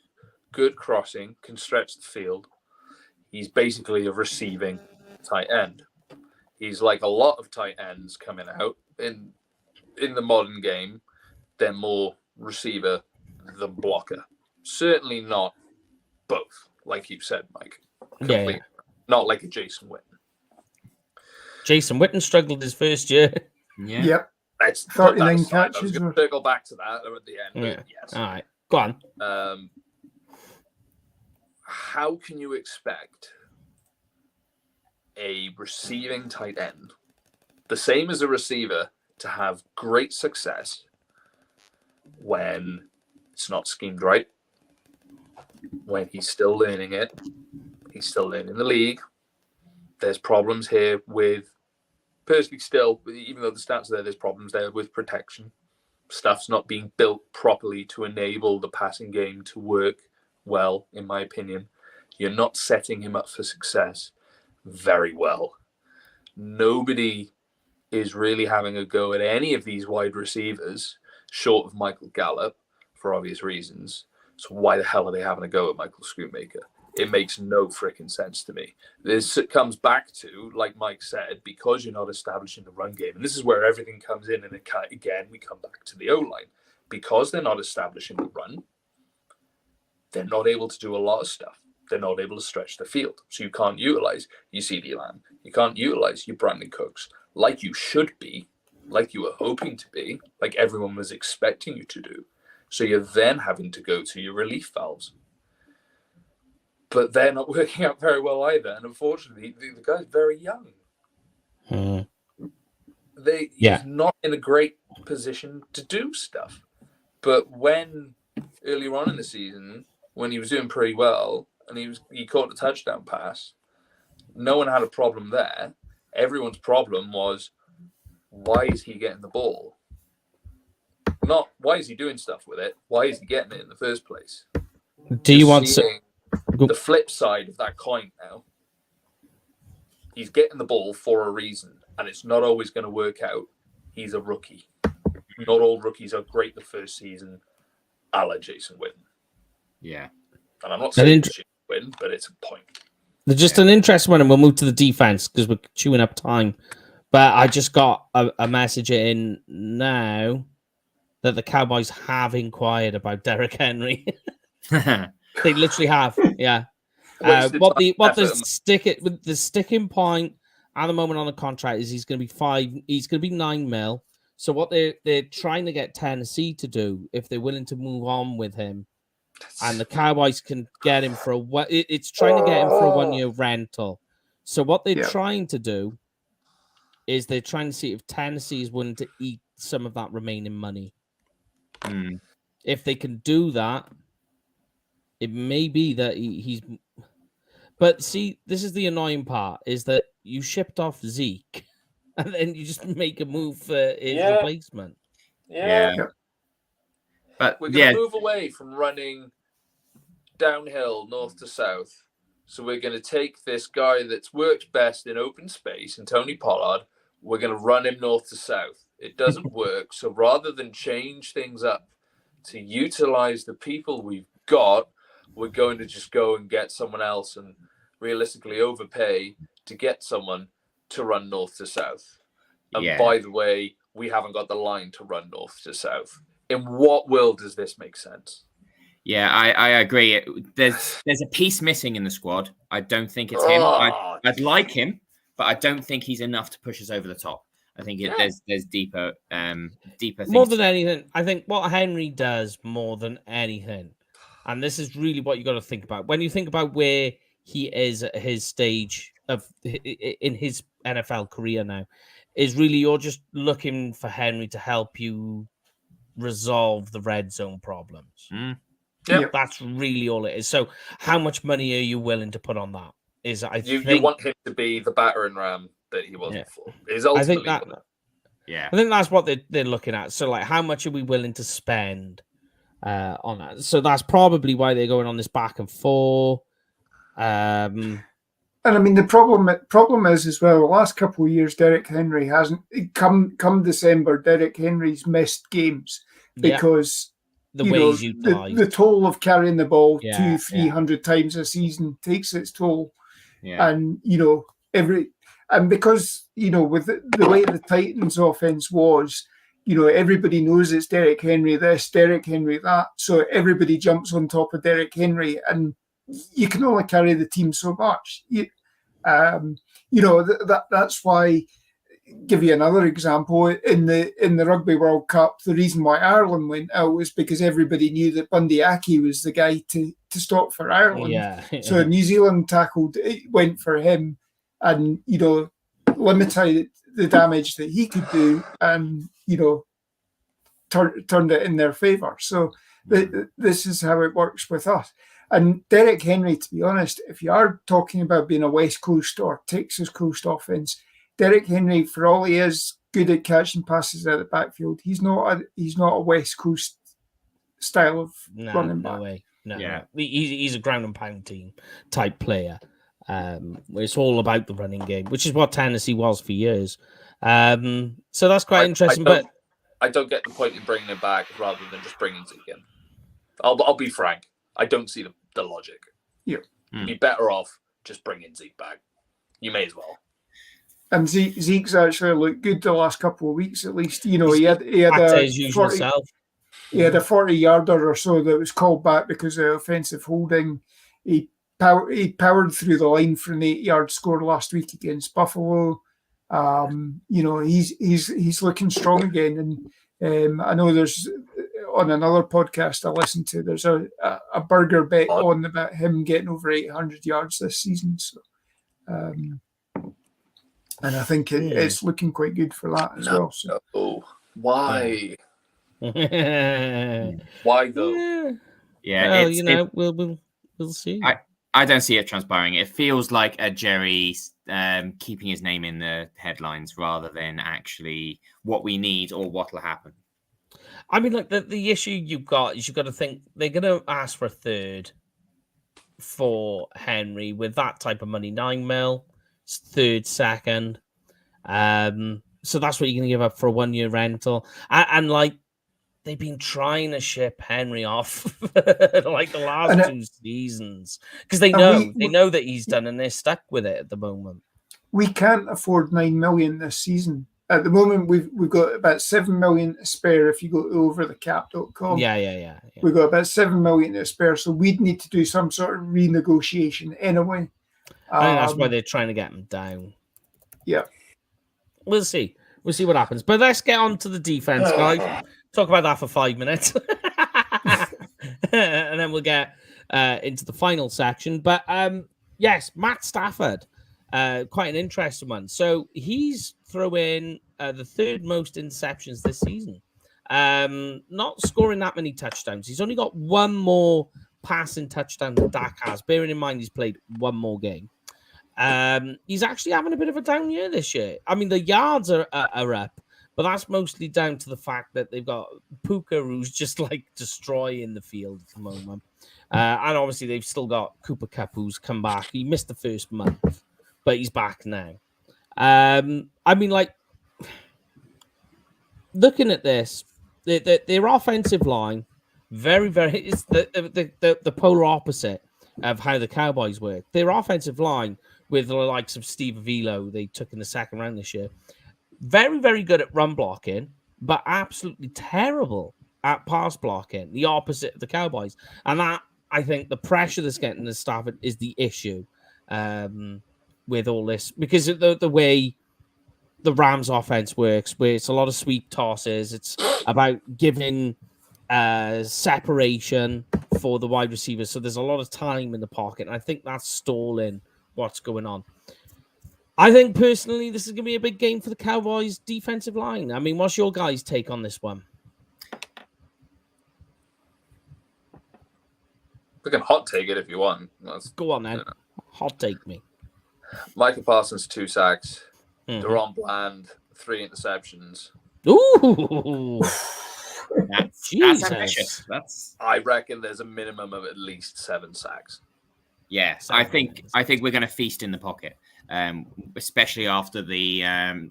good crossing, can stretch the field. He's basically a receiving tight end. He's like a lot of tight ends coming out in the modern game. They're more receiver than blocker. Certainly not both, like you said, Mike. Yeah. Not like a Jason Witten. Jason Witten struggled his first year. Yeah. Yep. Let's 39 catches. I was going to circle back to that at the end. Yeah. Yes. All right. Go on. How can you expect a receiving tight end, the same as a receiver, to have great success when it's not schemed right, when he's still learning it, he's still learning the league? There's problems here with, personally still, even though the stats are there's problems there with protection. Stuff's not being built properly to enable the passing game to work well, in my opinion. You're not setting him up for success very well. Nobody is really having a go at any of these wide receivers, short of Michael Gallup, for obvious reasons. So why the hell are they having a go at Michael Schoonmaker? It makes no freaking sense to me. This comes back to, like Mike said, because you're not establishing the run game. And this is where everything comes in. And again, we come back to the O-line. Because they're not establishing the run, they're not able to do a lot of stuff. They're not able to stretch the field. So you can't utilize your CeeDee Lamb. You can't utilize your Brandon Cooks like you should be, like you were hoping to be, like everyone was expecting you to do. So you're then having to go to your relief valves. But they're not working out very well either. And unfortunately, the guy's very young. He's not in a great position to do stuff. But when earlier on in the season, when he was doing pretty well and he caught the touchdown pass, no one had a problem there. Everyone's problem was, why is he getting the ball? Not why is he doing stuff with it? Why is he getting it in the first place? Do you want the flip side of that coin now? He's getting the ball for a reason, and it's not always going to work out. He's a rookie. Not all rookies are great the first season, a la Jason Witten. Yeah. And I'm not saying Jason Witten, but it's a point. Just an interesting one, and we'll move to the defense because we're chewing up time. But I just got a message in now that the Cowboys have inquired about Derrick Henry. They literally have, yeah. The sticking point at the moment on the contract is he's going to be $9 million. So what they're trying to get Tennessee to do, if they're willing to move on with him, and the Cowboys can get him for it's trying to get him for a 1-year rental. So what they're trying to do is they're trying to see if Tennessee is willing to eat some of that remaining money. If they can do that, it may be that he's. But see, this is the annoying part: is that you shipped off Zeke, and then you just make a move for his replacement. Yeah. But we're going to move away from running downhill north to south. So we're going to take this guy that's worked best in open space, and Tony Pollard. We're going to run him north to south. It doesn't work. So rather than change things up to utilize the people we've got, we're going to just go and get someone else and realistically overpay to get someone to run north to south. And by the way, we haven't got the line to run north to south. In what world does this make sense? Yeah, I agree. There's a piece missing in the squad. I don't think it's him. I'd like him, but I don't think he's enough to push us over the top. I think there's deeper things. More than anything, I think what Henry does more than anything, and this is really what you got to think about when you think about where he is at his stage in his NFL career now, is really you're just looking for Henry to help you resolve the red zone problems. That's really all it is. So how much money are you willing to put on that? You want him to be the battering ram that he was before. I think that's what they're looking at. So like, how much are we willing to spend on that? So that's probably why they're going on this back and forth. And I mean, the problem is as well. The last couple of years, Derrick Henry hasn't come December. Derrick Henry's missed games because the toll of carrying the ball 200-300 times a season takes its toll. And because with the way the Titans' offense was, everybody knows it's Derrick Henry this, Derrick Henry that, so everybody jumps on top of Derrick Henry, and you can only carry the team so much. That's why. Give you another example in the Rugby World Cup. The reason why Ireland went out was because everybody knew that Bundy Aki was the guy to stop for Ireland. So New Zealand went for him, and limited the damage that he could do, and turned it in their favour. So this is how it works with us. And Derrick Henry, to be honest, if you are talking about being a West Coast or Texas Coast offense, Derrick Henry, for all he is good at catching passes out of the backfield, he's not a West Coast style of running back. No way. No. He's a ground and pound team type player. Where it's all about the running game, which is what Tennessee was for years. So that's quite interesting. But I don't get the point in bringing him back rather than just bringing Zeke in. I'll be frank. I don't see the logic. Yeah. You'd be better off just bringing Zeke back. You may as well. And Zeke's actually looked good the last couple of weeks, at least. You know, he had his usual self. He had a 40-yarder or so that was called back because of offensive holding. He powered through the line for an 8-yard score last week against Buffalo. You know, he's looking strong again. And I know there's on another podcast I listened to, there's a burger bet on about him getting over 800 yards this season. So, and I think it's looking quite good for that as well. So. Oh, why? Why though? Yeah, we'll see. I don't see it transpiring. It feels like a Jerry keeping his name in the headlines rather than actually what we need or what will happen. I mean, like the issue you've got is you've got to think they're going to ask for a third for Henry with that type of money, 9 mil, third, second. So that's what you're going to give up for a 1-year rental. And like, they've been trying to ship Henry off like the last 2 seasons because they know that he's done and they're stuck with it at the moment. We can't afford 9 million this season. At the moment, we've got about 7 million to spare if you go to overthecap.com. Yeah. We've got about 7 million to spare, so we'd need to do some sort of renegotiation anyway. I think that's why they're trying to get him down. Yeah. We'll see. We'll see what happens. But let's get on to the defense, guys. Talk about that for 5 minutes. And then we'll get into the final section. But yes, Matt Stafford, quite an interesting one. So he's throwing the third most interceptions this season. Not scoring that many touchdowns. He's only got one more passing touchdown than Dak has, bearing in mind he's played one more game. He's actually having a bit of a down year this year. I mean, the yards are up, but that's mostly down to the fact that they've got Puka, who's just like destroying the field at the moment. And obviously, they've still got Cooper Kupp, who's come back. He missed the first month, but he's back now. I mean, like, looking at this, their offensive line, very, very, it's the polar opposite of how the Cowboys work. Their offensive line, with the likes of Steve Avilo, they took in the second round this year, very, very good at run blocking, but absolutely terrible at pass blocking, the opposite of the Cowboys. And that, I think, the pressure that's getting the Stafford is the issue with all this, because of the way the Rams offense works, where it's a lot of sweep tosses. It's about giving separation for the wide receivers. So there's a lot of time in the pocket. And I think that's stalling what's going on. I think personally, this is going to be a big game for the Cowboys defensive line. I mean, what's your guys' take on this one? We can hot take it if you want. Go on then. Yeah. Hot take me. Micah Parsons, 2 sacks. Deron Bland, 3 interceptions. Ooh. That's ambitious. I reckon there's a minimum of at least 7 sacks. Yeah, I think we're going to feast in the pocket, especially after the.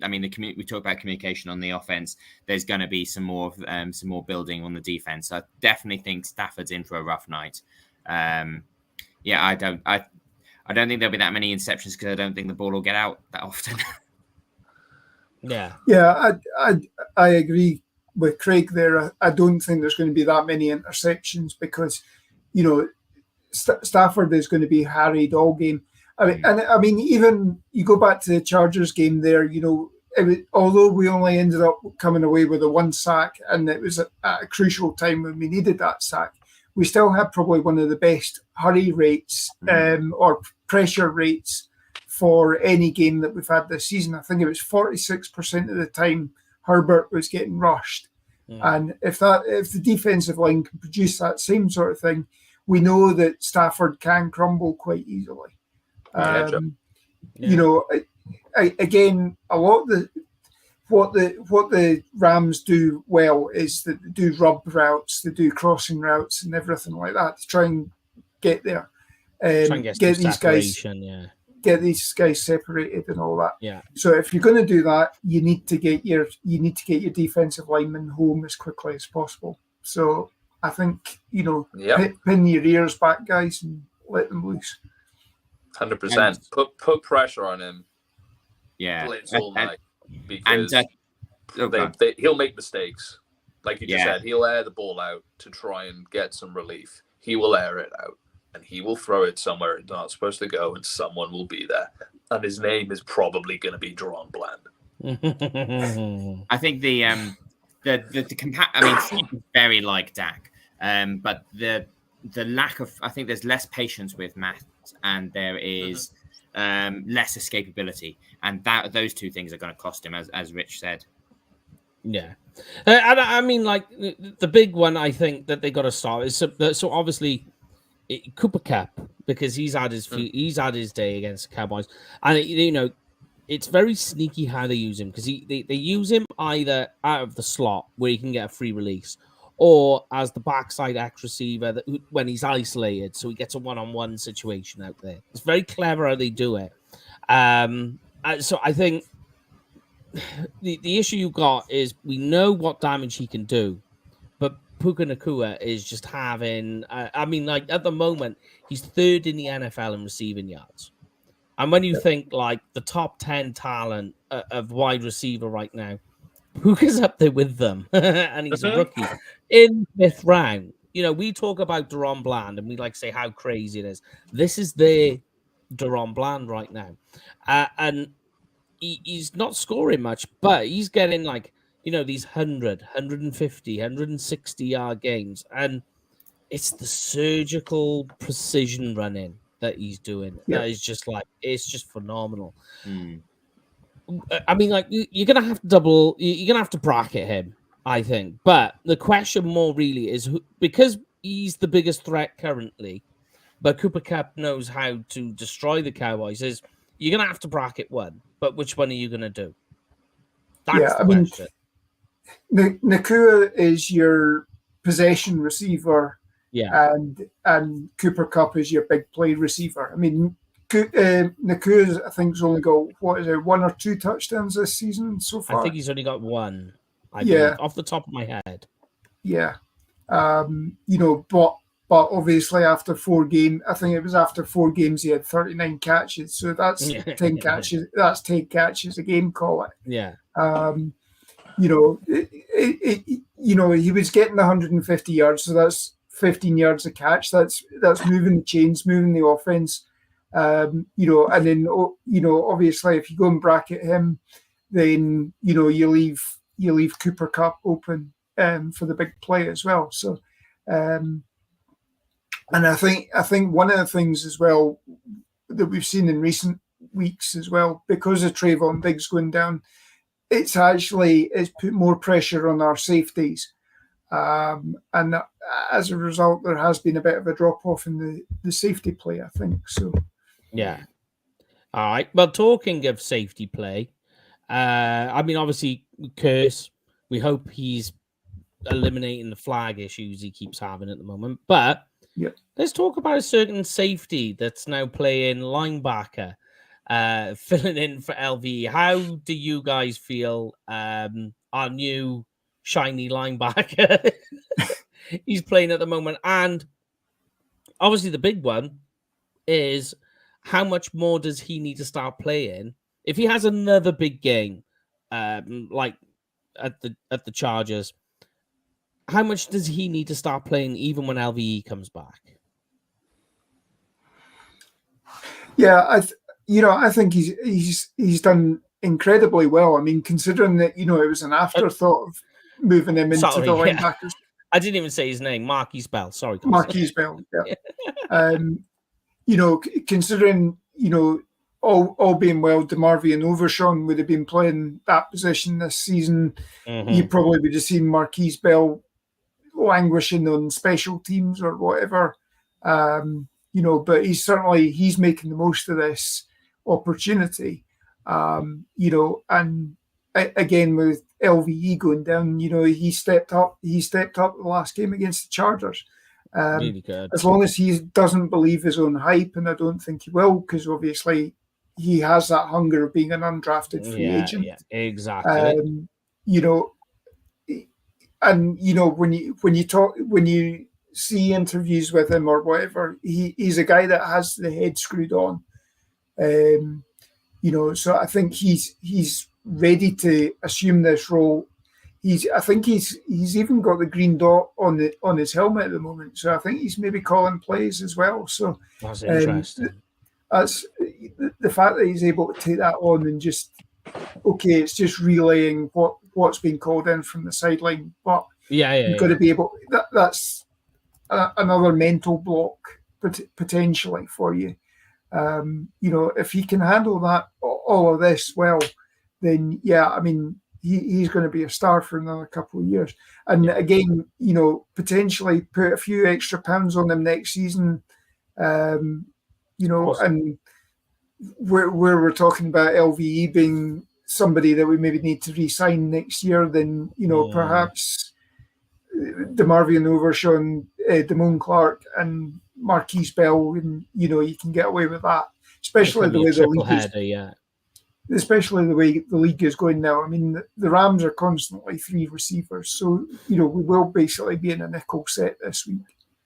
We talk about communication on the offense. There's going to be some more building on the defense. I definitely think Stafford's in for a rough night. I don't think there'll be that many interceptions because I don't think the ball will get out that often. Yeah, I agree with Craig there. I don't think there's going to be that many interceptions because, you know, Stafford is going to be harried all game. I mean, even you go back to the Chargers game there, you know, although we only ended up coming away with a 1 sack, and it was at a crucial time when we needed that sack, we still had probably one of the best hurry rates or pressure rates for any game that we've had this season. I think it was 46% of the time Herbert was getting rushed. And if the defensive line can produce that same sort of thing, we know that Stafford can crumble quite easily. You know, again, a lot of what the Rams do well is that they do rub routes, they do crossing routes and everything like that to try and get there. Get these guys separated and all that. Yeah. So if you're going to do that, you need to get your defensive linemen home as quickly as possible. So I think, you know, pin your ears back, guys, and let them loose. 100%. Put pressure on him. Yeah, Blitz all night, because he'll make mistakes. Like you just said, he'll air the ball out to try and get some relief. He will air it out, and he will throw it somewhere it's not supposed to go, and someone will be there. And his name is probably going to be Deron Bland. I think the I mean, Steve's very like Dak, but the lack of, I think there's less patience with Matt, and there is less escapability, and those two things are going to cost him, as Rich said. Yeah, and I mean, like the big one I think that they got to start is so obviously Cooper Kupp, because he's had his day against the Cowboys, and it's very sneaky how they use him, because they use him either out of the slot where he can get a free release, or as the backside X receiver when he's isolated, so he gets a one-on-one situation out there. It's very clever how they do it. So I think the issue you got is we know what damage he can do, but Puka Nacua is just having. I mean, like at the moment, he's third in the NFL in receiving yards. And when you think like the top 10 talent of wide receiver right now, Puka's up there with them, and he's a rookie in the 5th round. We talk about Deron Bland, and we like say how crazy it is. This is their Deron Bland right now, and he's not scoring much, but he's getting like these 100, 150, 160 yard games, and it's the surgical precision running that he's doing. That is just like, it's just phenomenal. I mean, like you're gonna have to bracket him, I think. But the question more really is because he's the biggest threat currently, but Cooper Kupp knows how to destroy the Cowboys. Is you're gonna have to bracket one, but which one are you gonna do? That's the question. Nacua is your possession receiver. Yeah, and Cooper Kupp is your big play receiver. I mean, Nacua, I think, has only got 1 or 2 touchdowns this season so far. I think he's only got 1. Believe, off the top of my head. Yeah, but obviously after 4 games, I think it was after 4 games he had 39 catches. So that's 10 catches. That's 10 catches a game. Call it. Yeah. He was getting 150 yards, so that's 15 yards a catch. That's moving the chains, moving the offense. And then obviously if you go and bracket him, then you leave Cooper Kupp open for the big play as well. So and I think one of the things as well that we've seen in recent weeks as well, because of Trayvon Diggs going down, it's put more pressure on our safeties. And as a result, there has been a bit of a drop-off in the safety play, I think. So, yeah. All right. Well, talking of safety play, I mean, obviously, Curse, we hope he's eliminating the flag issues he keeps having at the moment. But let's talk about a certain safety that's now playing linebacker, filling in for LV. How do you guys feel our new shiny linebacker he's playing at the moment? And obviously the big one is how much more does he need to start playing if he has another big game like at the Chargers? How much does he need to start playing even when LVE comes back? Yeah, I think he's done incredibly well. I mean, considering that it was an afterthought of moving him into the linebackers. I didn't even say his name, Marquise Bell. Sorry, guys. Marquise Bell. Yeah. Considering all being well, DeMarvion Overshawn would have been playing that position this season. You probably would have seen Marquise Bell languishing on special teams or whatever. But he's making the most of this opportunity. And again with LVE going down, he stepped up. He stepped up the last game against the Chargers. Really good. As long as he doesn't believe his own hype, and I don't think he will, because obviously he has that hunger of being an undrafted free agent. Yeah, exactly. When you see interviews with him or whatever, he's a guy that has the head screwed on. So I think he's ready to assume this role. I think he's even got the green dot on his helmet at the moment. So I think he's maybe calling plays as well. So that's interesting. That's the fact that he's able to take that on and just it's just relaying what's being called in from the sideline. But you've got to be able. That's another mental block potentially for you. If he can handle that all of this well, then he's going to be a star for another couple of years. And again, potentially put a few extra pounds on him next season. And where we're talking about LVE being somebody that we maybe need to re-sign next year, then perhaps DeMarvion Overshawn, Damone Clark, and Marquise Bell, and you can get away with that, especially the way the league especially the way the league is going now. I mean, the Rams are constantly 3 receivers, so we will basically be in a nickel set this week.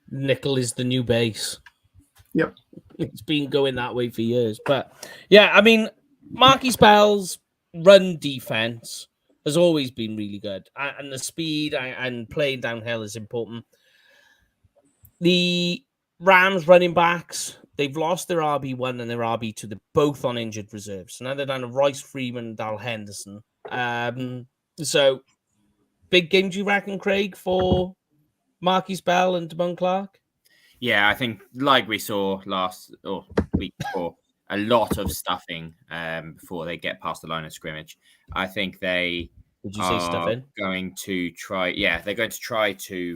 Nickel is the new base. Yep, it's been going that way for years. But yeah, I mean, Marquise Bell's run defense has always been really good, and the speed and playing downhill is important. The Rams running backs, they've lost their RB1 and their RB2. They're both on injured reserves. So now they're down to Royce Freeman and Dal Henderson. So big game, do you reckon, Craig, for Marquise Bell and Damone Clark? Yeah, I think like we saw week before, a lot of stuffing before they get past the line of scrimmage. I think they going to try. Yeah, they're going to try to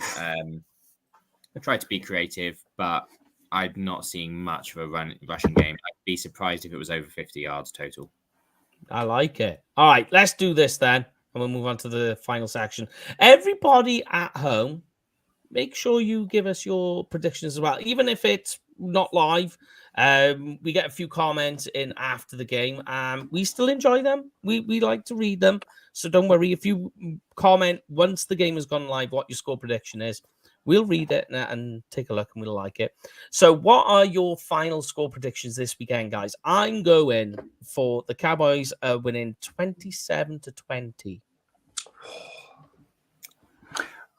be creative, but I'm not seeing much of a rushing game. I'd be surprised if it was over 50 yards total. I like it. All right, let's do this then, and we'll move on to the final section. Everybody at home, make sure you give us your predictions as well, even if it's not live. We get a few comments in after the game. We still enjoy them. We like to read them. So don't worry. If you comment once the game has gone live, what your score prediction is, we'll read it and take a look, and we'll like it. So what are your final score predictions this weekend, guys? I'm going for the Cowboys winning 27-20.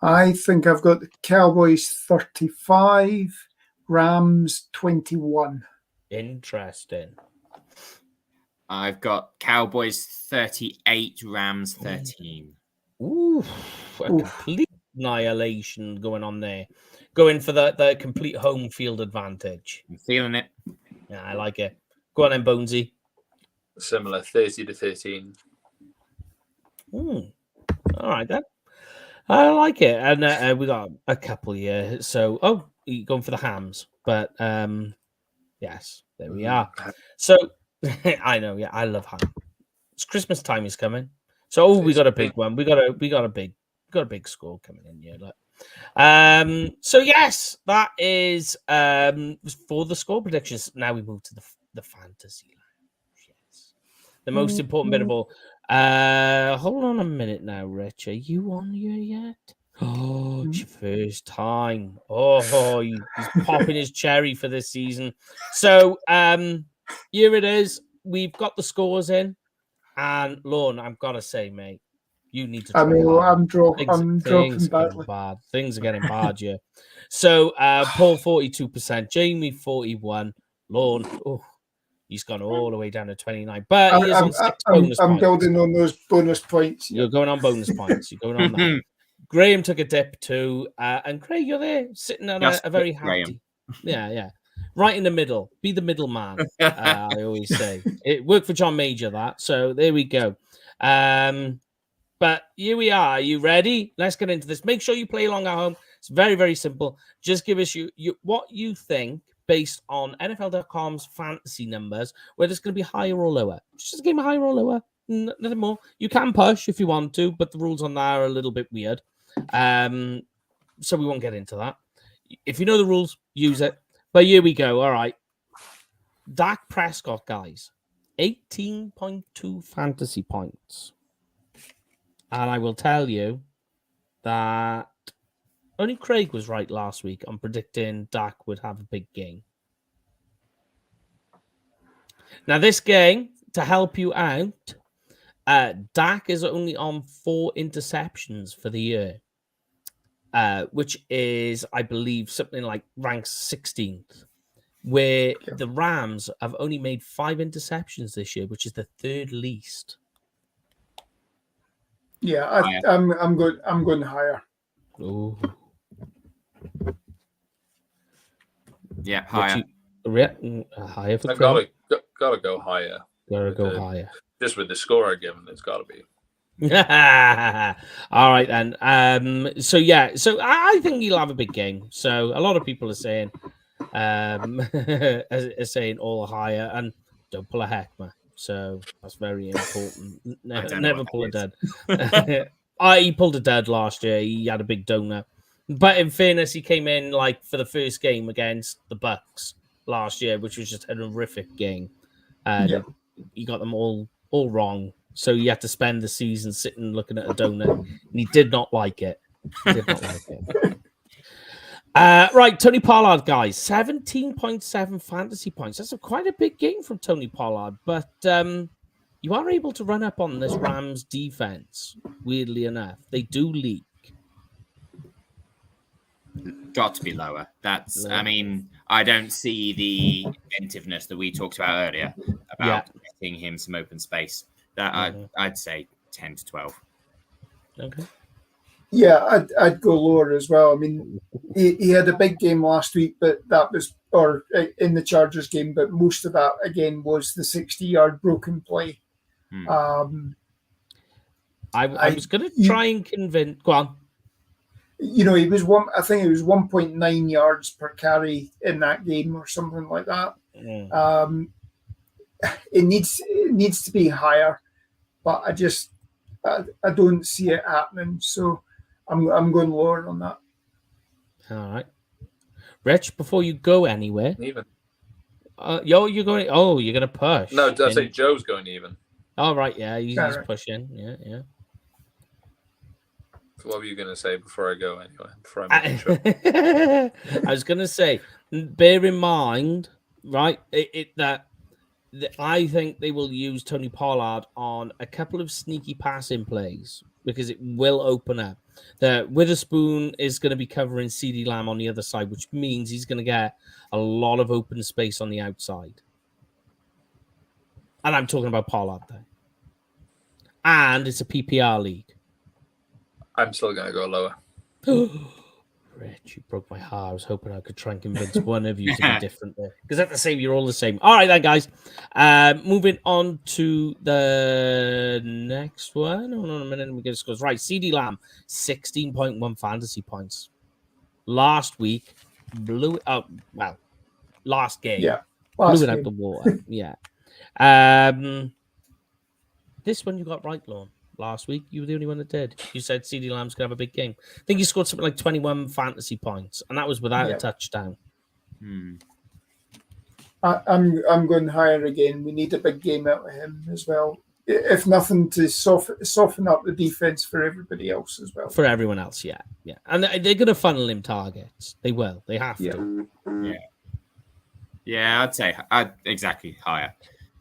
I think I've got the Cowboys 35, Rams 21. Interesting. I've got Cowboys 38, Rams 13. Ooh, complete annihilation going on there. Going for the complete home field advantage. I'm feeling it. Yeah, I like it. Go on then, Bonesy. Similar, 30-13. All right then. I like it. And we got a couple here. So, you're going for the hams. But, yes, there we are. So, I know, yeah, I love ham. It's Christmas time is coming. So, we got a big one. We got a big score coming in here. Look. So, yes, that is for the score predictions. Now we move to the fantasy lounge. Yes. The most important bit of all. Hold on a minute now, Rich. Are you on here yet? Oh, it's your first time. Oh, he's popping his cherry for this season. So, here it is. We've got the scores in, and Lorne, I've got to say, mate, you need to. I'm dropping badly. Things are getting bad, yeah. So, Paul 42%, Jamie 41, Lorne. Oh. He's gone all the way down to 29. But he is on 6 bonus points. I'm building on those bonus points. You're going on bonus points. You're going on that. Graham took a dip too. And Craig, you're there sitting at a very happy. Yeah. Right in the middle. Be the middleman, I always say. It worked for John Major, that. So there we go. But here we are. Are you ready? Let's get into this. Make sure you play along at home. It's very, very simple. Just give us what you think based on NFL.com's fantasy numbers, whether it's going to be higher or lower. It's just a game of higher or lower, nothing more. You can push if you want to, but the rules on there are a little bit weird. So we won't get into that. If you know the rules, use it. But here we go. All right. Dak Prescott, guys. 18.2 fantasy points. And I will tell you that only Craig was right last week on predicting Dak would have a big game. Now, this game, to help you out, Dak is only on 4 interceptions for the year, which is, I believe, something like ranks 16th, where the Rams have only made 5 interceptions this year, which is the 3rd least. Yeah, I'm going higher. Ooh. Yeah, higher. Higher for I Crow. gotta go higher. Gotta go higher. Just with the score given, it's gotta be. All right then. So I think he'll have a big game. So a lot of people are saying, are saying all higher, and don't pull a heckma. So that's very important. Never pull a dud. He pulled a dud last year. He had a big donut. But in fairness, he came in like for the first game against the Bucks last year, which was just an horrific game. He got them all wrong. So you had to spend the season sitting looking at a donut, and he did not like it. Right, Tony Pollard, guys, 17.7 fantasy points. That's quite a big game from Tony Pollard, but you are able to run up on this Rams defense. Weirdly enough, they do leak. Got to be lower. That's, I mean, I don't see the inventiveness that we talked about earlier about getting him some open space. That I'd say 10 to 12. Okay. Yeah, I'd go lower as well. I mean, he had a big game last week, but that was, or in the Chargers game, but most of that again was the 60-yard broken play. I was going to try and convince. Go on. You know, he was I think it was 1.9 yards per carry in that game or something like that. It needs to be higher, but I don't see it happening. So I'm going lower on that. All right, Rich. Before you go anywhere, Even. You're going. Oh, you're going to push. No, I say Joe's going even. All right, yeah, he's pushing. Yeah. So what were you going to say before I go anyway? Before I make sure. I was going to say, bear in mind, right, that I think they will use Tony Pollard on a couple of sneaky passing plays because it will open up. That Witherspoon is going to be covering CeeDee Lamb on the other side, which means he's going to get a lot of open space on the outside. And I'm talking about Pollard there. And it's a PPR league. I'm still going to go lower. Rich, you broke my heart. I was hoping I could try and convince one of you to be different there. Because at the same, you're all the same. All right, then, guys. Moving on to the next one. Hold on a minute. We get scores. Right, CeeDee Lamb, 16.1 fantasy points. Last week, blew it up. Well, last game. Yeah. Blew it out the water. Yeah. This one you got right, Lorne. Last week, you were the only one that did. You said CeeDee Lamb's going to have a big game. I think he scored something like 21 fantasy points, and that was without a touchdown. I'm going higher again. We need a big game out of him as well. If nothing, to soften up the defense for everybody else as well. For everyone else, yeah. And they're going to funnel him targets. They will. They have to. Yeah, I'd say exactly higher.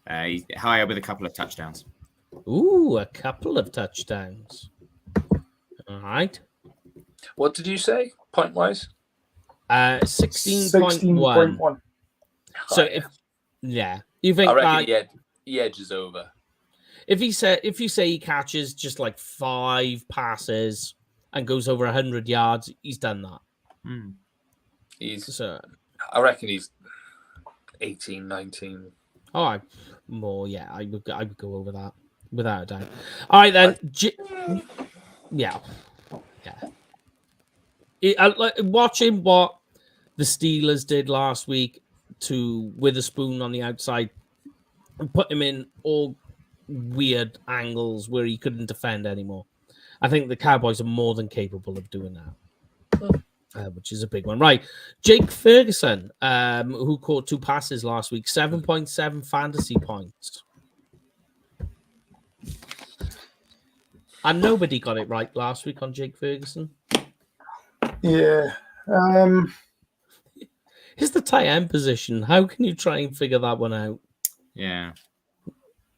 Higher with a couple of touchdowns. Ooh, a couple of touchdowns. All right. What did you say, point-wise? 16.1. So, you think I reckon he edges over. If you say he catches just like 5 passes and goes over 100 yards, he's done that. I reckon he's 18, 19. Oh, more, yeah. I would go over that. Without a doubt. All right, then. Watching what the Steelers did last week to Witherspoon on the outside and put him in all weird angles where he couldn't defend anymore. I think the Cowboys are more than capable of doing that, which is a big one. Right. Jake Ferguson, who caught 2 passes last week, 7.7 fantasy points. And nobody got it right last week on Jake Ferguson. Yeah. Here's the tight end position. How can you try and figure that one out? Yeah.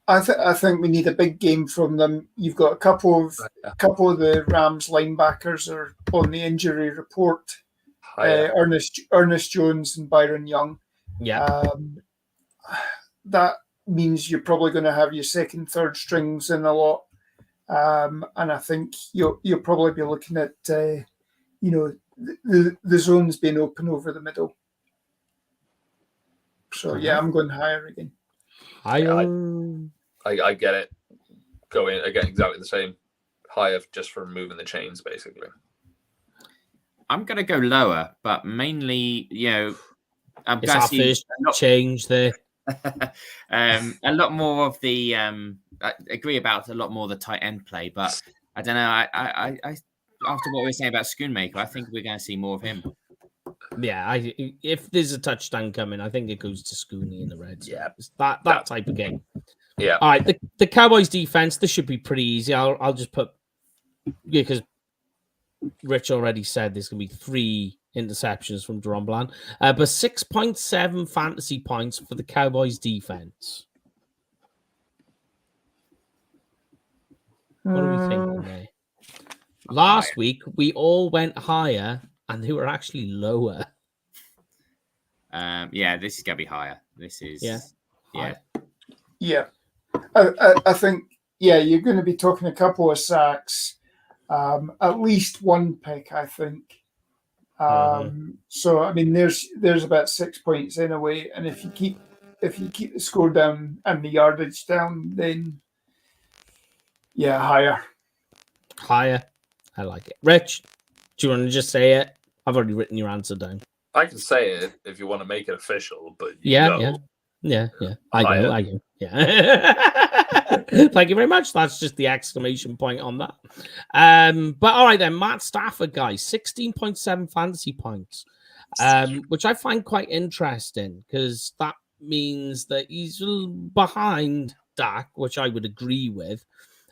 I think we need a big game from them. You've got a couple of the Rams linebackers are on the injury report. Ernest Jones and Byron Young. Yeah. That means you're probably going to have your second, third strings in a lot. And I think you'll probably be looking at the zones being open over the middle. So I'm going higher again. I get it. Going again, exactly the same. Higher just for moving the chains, basically. I'm going to go lower, but mainly, I'm it's our first change there. A lot more of the. I agree about a lot more of the tight end play, but I don't know. I after what we were saying about Schoonmaker, I think we're going to see more of him. Yeah, if there's a touchdown coming, I think it goes to Schooney in the Reds. Yeah, it's that type of game. Yeah. All right, the Cowboys defense. This should be pretty easy. I'll just put because Rich already said there's going to be 3 interceptions from Deron Bland, but 6.7 fantasy points for the Cowboys defense. What are we thinking there? Last week we all went higher, and they were actually lower. This is going to be higher. This is yeah. I think you're going to be talking a couple of sacks, at least 1 pick, I think. So I mean, there's about 6 points in a way, and if you keep the score down and the yardage down, then higher. I like it. Rich, do you want to just say it? I've already written your answer down. I can say it if you want to make it official, but yeah. I go. Yeah. Thank you very much. That's just the exclamation point on that. But all right then, Matt Stafford, guys, 16.7 fantasy points, which I find quite interesting because that means that he's behind Dak, which I would agree with.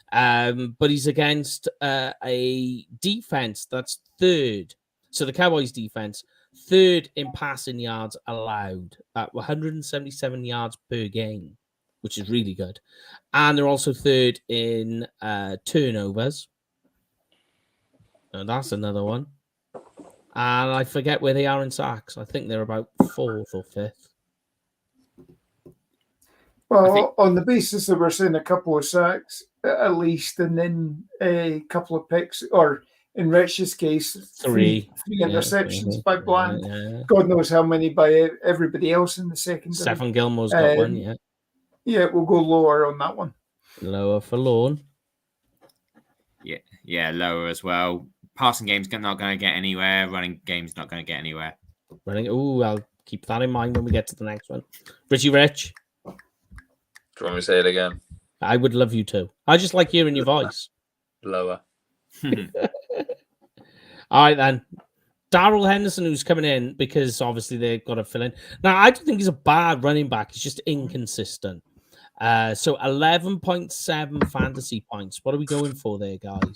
But he's against a defense that's third. So the Cowboys defense, third in passing yards allowed at 177 yards per game, which is really good. And they're also third in turnovers. And that's another one. And I forget where they are in sacks. I think they're about 4th or 5th. Well, on the basis that we're saying a couple of sacks at least, and then a couple of picks, or in Rich's case, three interceptions by Bland. Yeah. God knows how many by everybody else in the secondary. Stephen Gilmore's got one, Yeah, we'll go lower on that one. Lower for Lorne. Yeah, lower as well. Passing game's not going to get anywhere. Running game's not going to get anywhere. I'll keep that in mind when we get to the next one. Richie Rich. Do you want me to say it again? I would love you to. I just like hearing your voice. Lower. All right, then. Darrell Henderson, who's coming in because obviously they've got to fill in. Now, I don't think he's a bad running back. He's just inconsistent. So 11.7 fantasy points. What are we going for there, guys?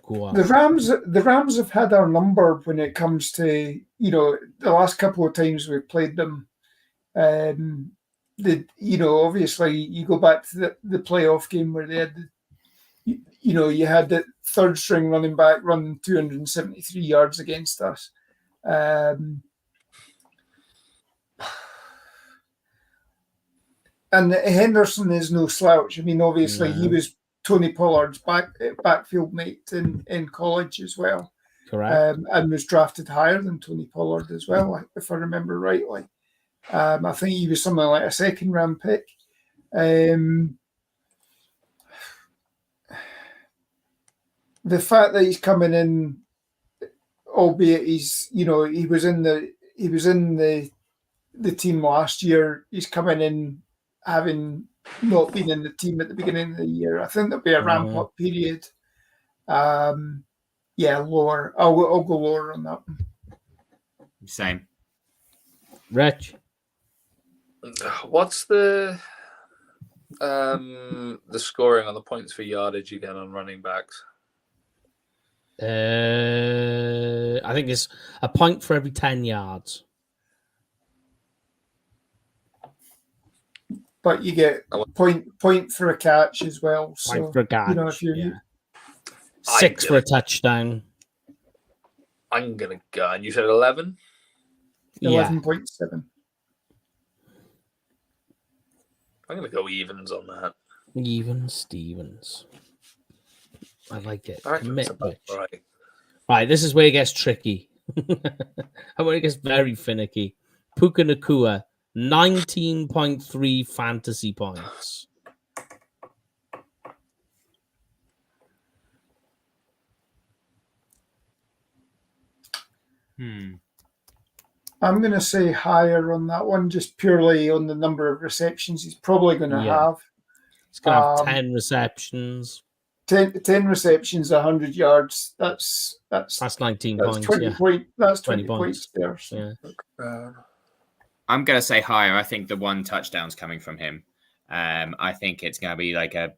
The Rams have had our number when it comes to, the last couple of times we've played them. Obviously you go back to the playoff game where they had, you had the third string running back run 273 yards against us. And Henderson is no slouch. I mean, obviously he was Tony Pollard's backfield mate in college as well. Correct. And was drafted higher than Tony Pollard as well, if I remember rightly. I think he was something like a second-round pick. The fact that he's coming in, albeit he was in the team last year, he's coming in having not been in the team at the beginning of the year. I think there'll be a ramp-up period. Lower. I'll go lower on that one. Same. Rich. What's the scoring on the points for yardage again on running backs? I think it's a point for every 10 yards. But you get point for a catch as well. So, Point for a catch, if you 6 for a touchdown. I'm going to go. And you said 11? 11.7. I'm going to go evens on that. Even Stevens. I like it. I reckon that's Commit, about right. Right, this is where it gets tricky. And where it gets very finicky. Puka Nakua, 19.3 fantasy points. I'm going to say higher on that one, just purely on the number of receptions he's probably going to have. He's going to have 10 receptions. 10 receptions, 100 yards. That's 19 that's points. 20 that's 20 points there. So. Yeah. I'm going to say higher. I think the one touchdown's coming from him. I think it's going to be like a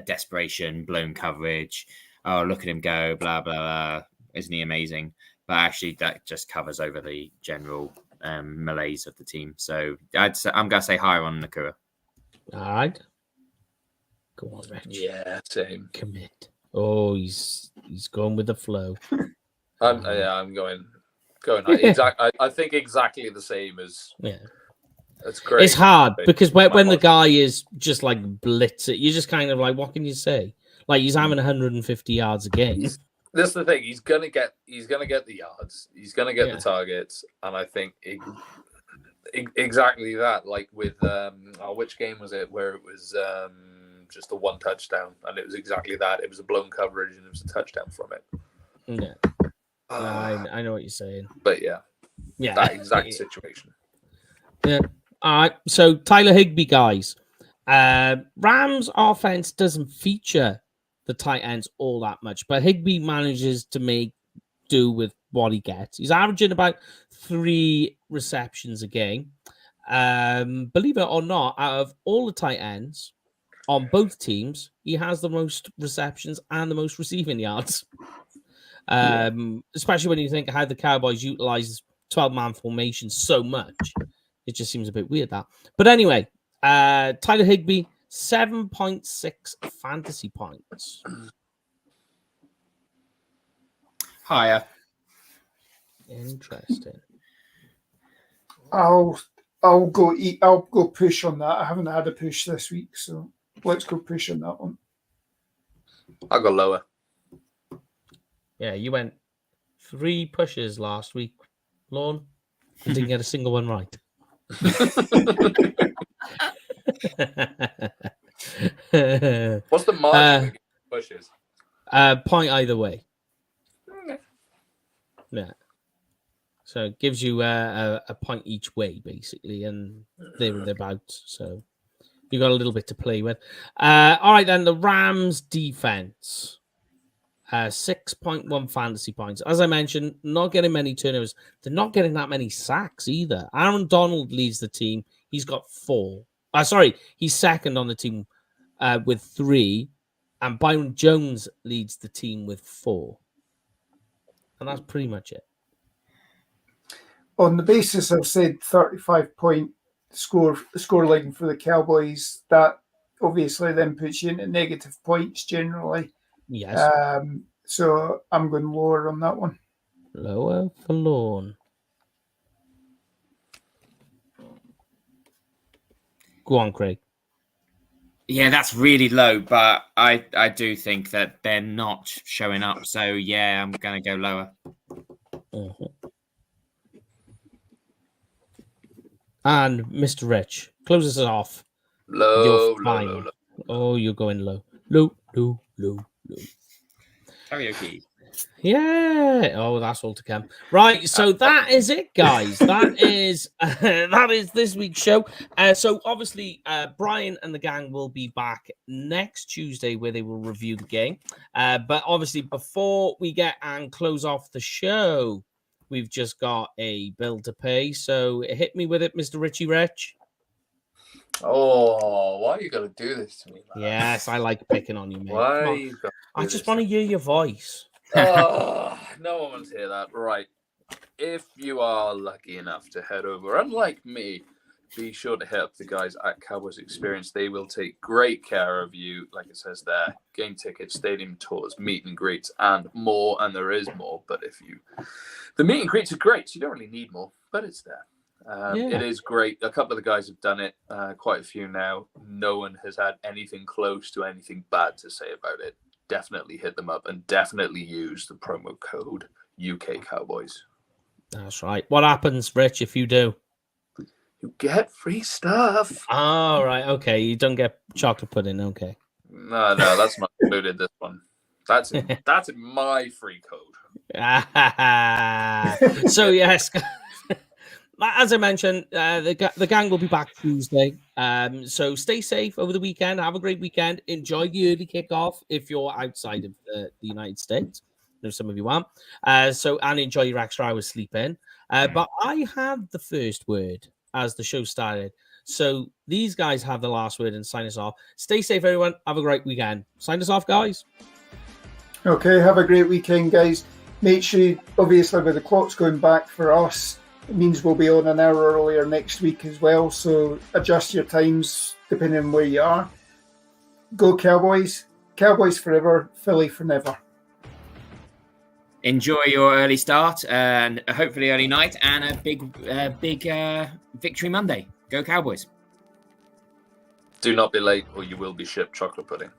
desperation, blown coverage. Oh, look at him go, blah, blah, blah. Isn't he amazing? But actually, that just covers over the general malaise of the team. So I'm going to say higher on Nakua. All right. Go on, Rich. Yeah, same. Commit. Oh, he's going with the flow. I'm going. I think exactly the same as. Yeah. That's great. It's hard because when the guy is just like blitz it, you're just kind of like, what can you say? Like he's having 150 yards a game. This is the thing. He's gonna get the yards. He's gonna get the targets, and I think exactly that. Like with which game was it? Where it was just the one touchdown, and it was exactly that. It was a blown coverage, and it was a touchdown from it. Yeah, I know what you're saying. But yeah, that exact situation. Yeah. All right. So Tyler Higbee, guys. Rams offense doesn't feature the tight ends all that much, but Higbee manages to make do with what he gets. He's averaging about 3 receptions a game. Believe it or not, out of all the tight ends on both teams, he has the most receptions and the most receiving yards. Especially when you think how the Cowboys utilize 12-man formation so much. It just seems a bit weird, that. But anyway, Tyler Higbee, 7.6 fantasy points. Higher. Interesting. I'll go push on that. I haven't had a push this week, so let's go push on that one. I'll go lower. Yeah, you went 3 pushes last week, Lorne, and didn't get a single one right. What's the margin pushes? Point either way. Okay. Yeah. So it gives you a point each way, basically, and they're about. So you got a little bit to play with. All right, then the Rams defense. 6.1 fantasy points. As I mentioned, not getting many turnovers. They're not getting that many sacks either. Aaron Donald leads the team. He's got 4. He's second on the team with 3. And Byron Jones leads the team with 4. And that's pretty much it. On the basis I've said 35-point scoreline for the Cowboys, that obviously then puts you into negative points generally. Yes. So I'm going lower on that one. Lower for Lorne. Go on, Craig. Yeah, that's really low, but I do think that they're not showing up. So, yeah, I'm going to go lower. Uh-huh. And Mr. Rich, closes it off. Low. Oh, you're going low. Low. Karaoke. Yeah. Oh, that's all to come. Right. So that is it, guys. That is this week's show. So obviously, Brian and the gang will be back next Tuesday where they will review the game. But obviously, before we get and close off the show, we've just got a bill to pay. So hit me with it, Mr. Richie Rich. Oh, why are you going to do this to me, man? Yes, I like picking on you, mate. Why? I just want to hear your voice. Oh, no one wants to hear that. Right. If you are lucky enough to head over, unlike me, be sure to hit up the guys at Cowboys Experience. They will take great care of you. Like it says there, game tickets, stadium tours, meet and greets, and more. And there is more. But the meet and greets are great. So you don't really need more, but it's there. It is great. A couple of the guys have done it, quite a few now. No one has had anything close to anything bad to say about it. Definitely hit them up and definitely use the promo code UK Cowboys. That's right. What happens, Rich, if you do? You get free stuff. Oh, right. Okay. You don't get chocolate pudding. Okay. No, that's not included this one. That's in my free code. So, yes. As I mentioned, the gang will be back Tuesday. So stay safe over the weekend. Have a great weekend. Enjoy the early kickoff if you're outside of the United States. I know some of you aren't. And enjoy your extra hours sleep in. But I had the first word as the show started. So these guys have the last word and sign us off. Stay safe, everyone. Have a great weekend. Sign us off, guys. Okay, have a great weekend, guys. Make sure, obviously, with the clocks going back for us, it means we'll be on an hour earlier next week as well. So adjust your times depending on where you are. Go Cowboys. Cowboys forever. Philly for never. Enjoy your early start and hopefully early night and a big victory Monday. Go Cowboys. Do not be late or you will be shipped chocolate pudding.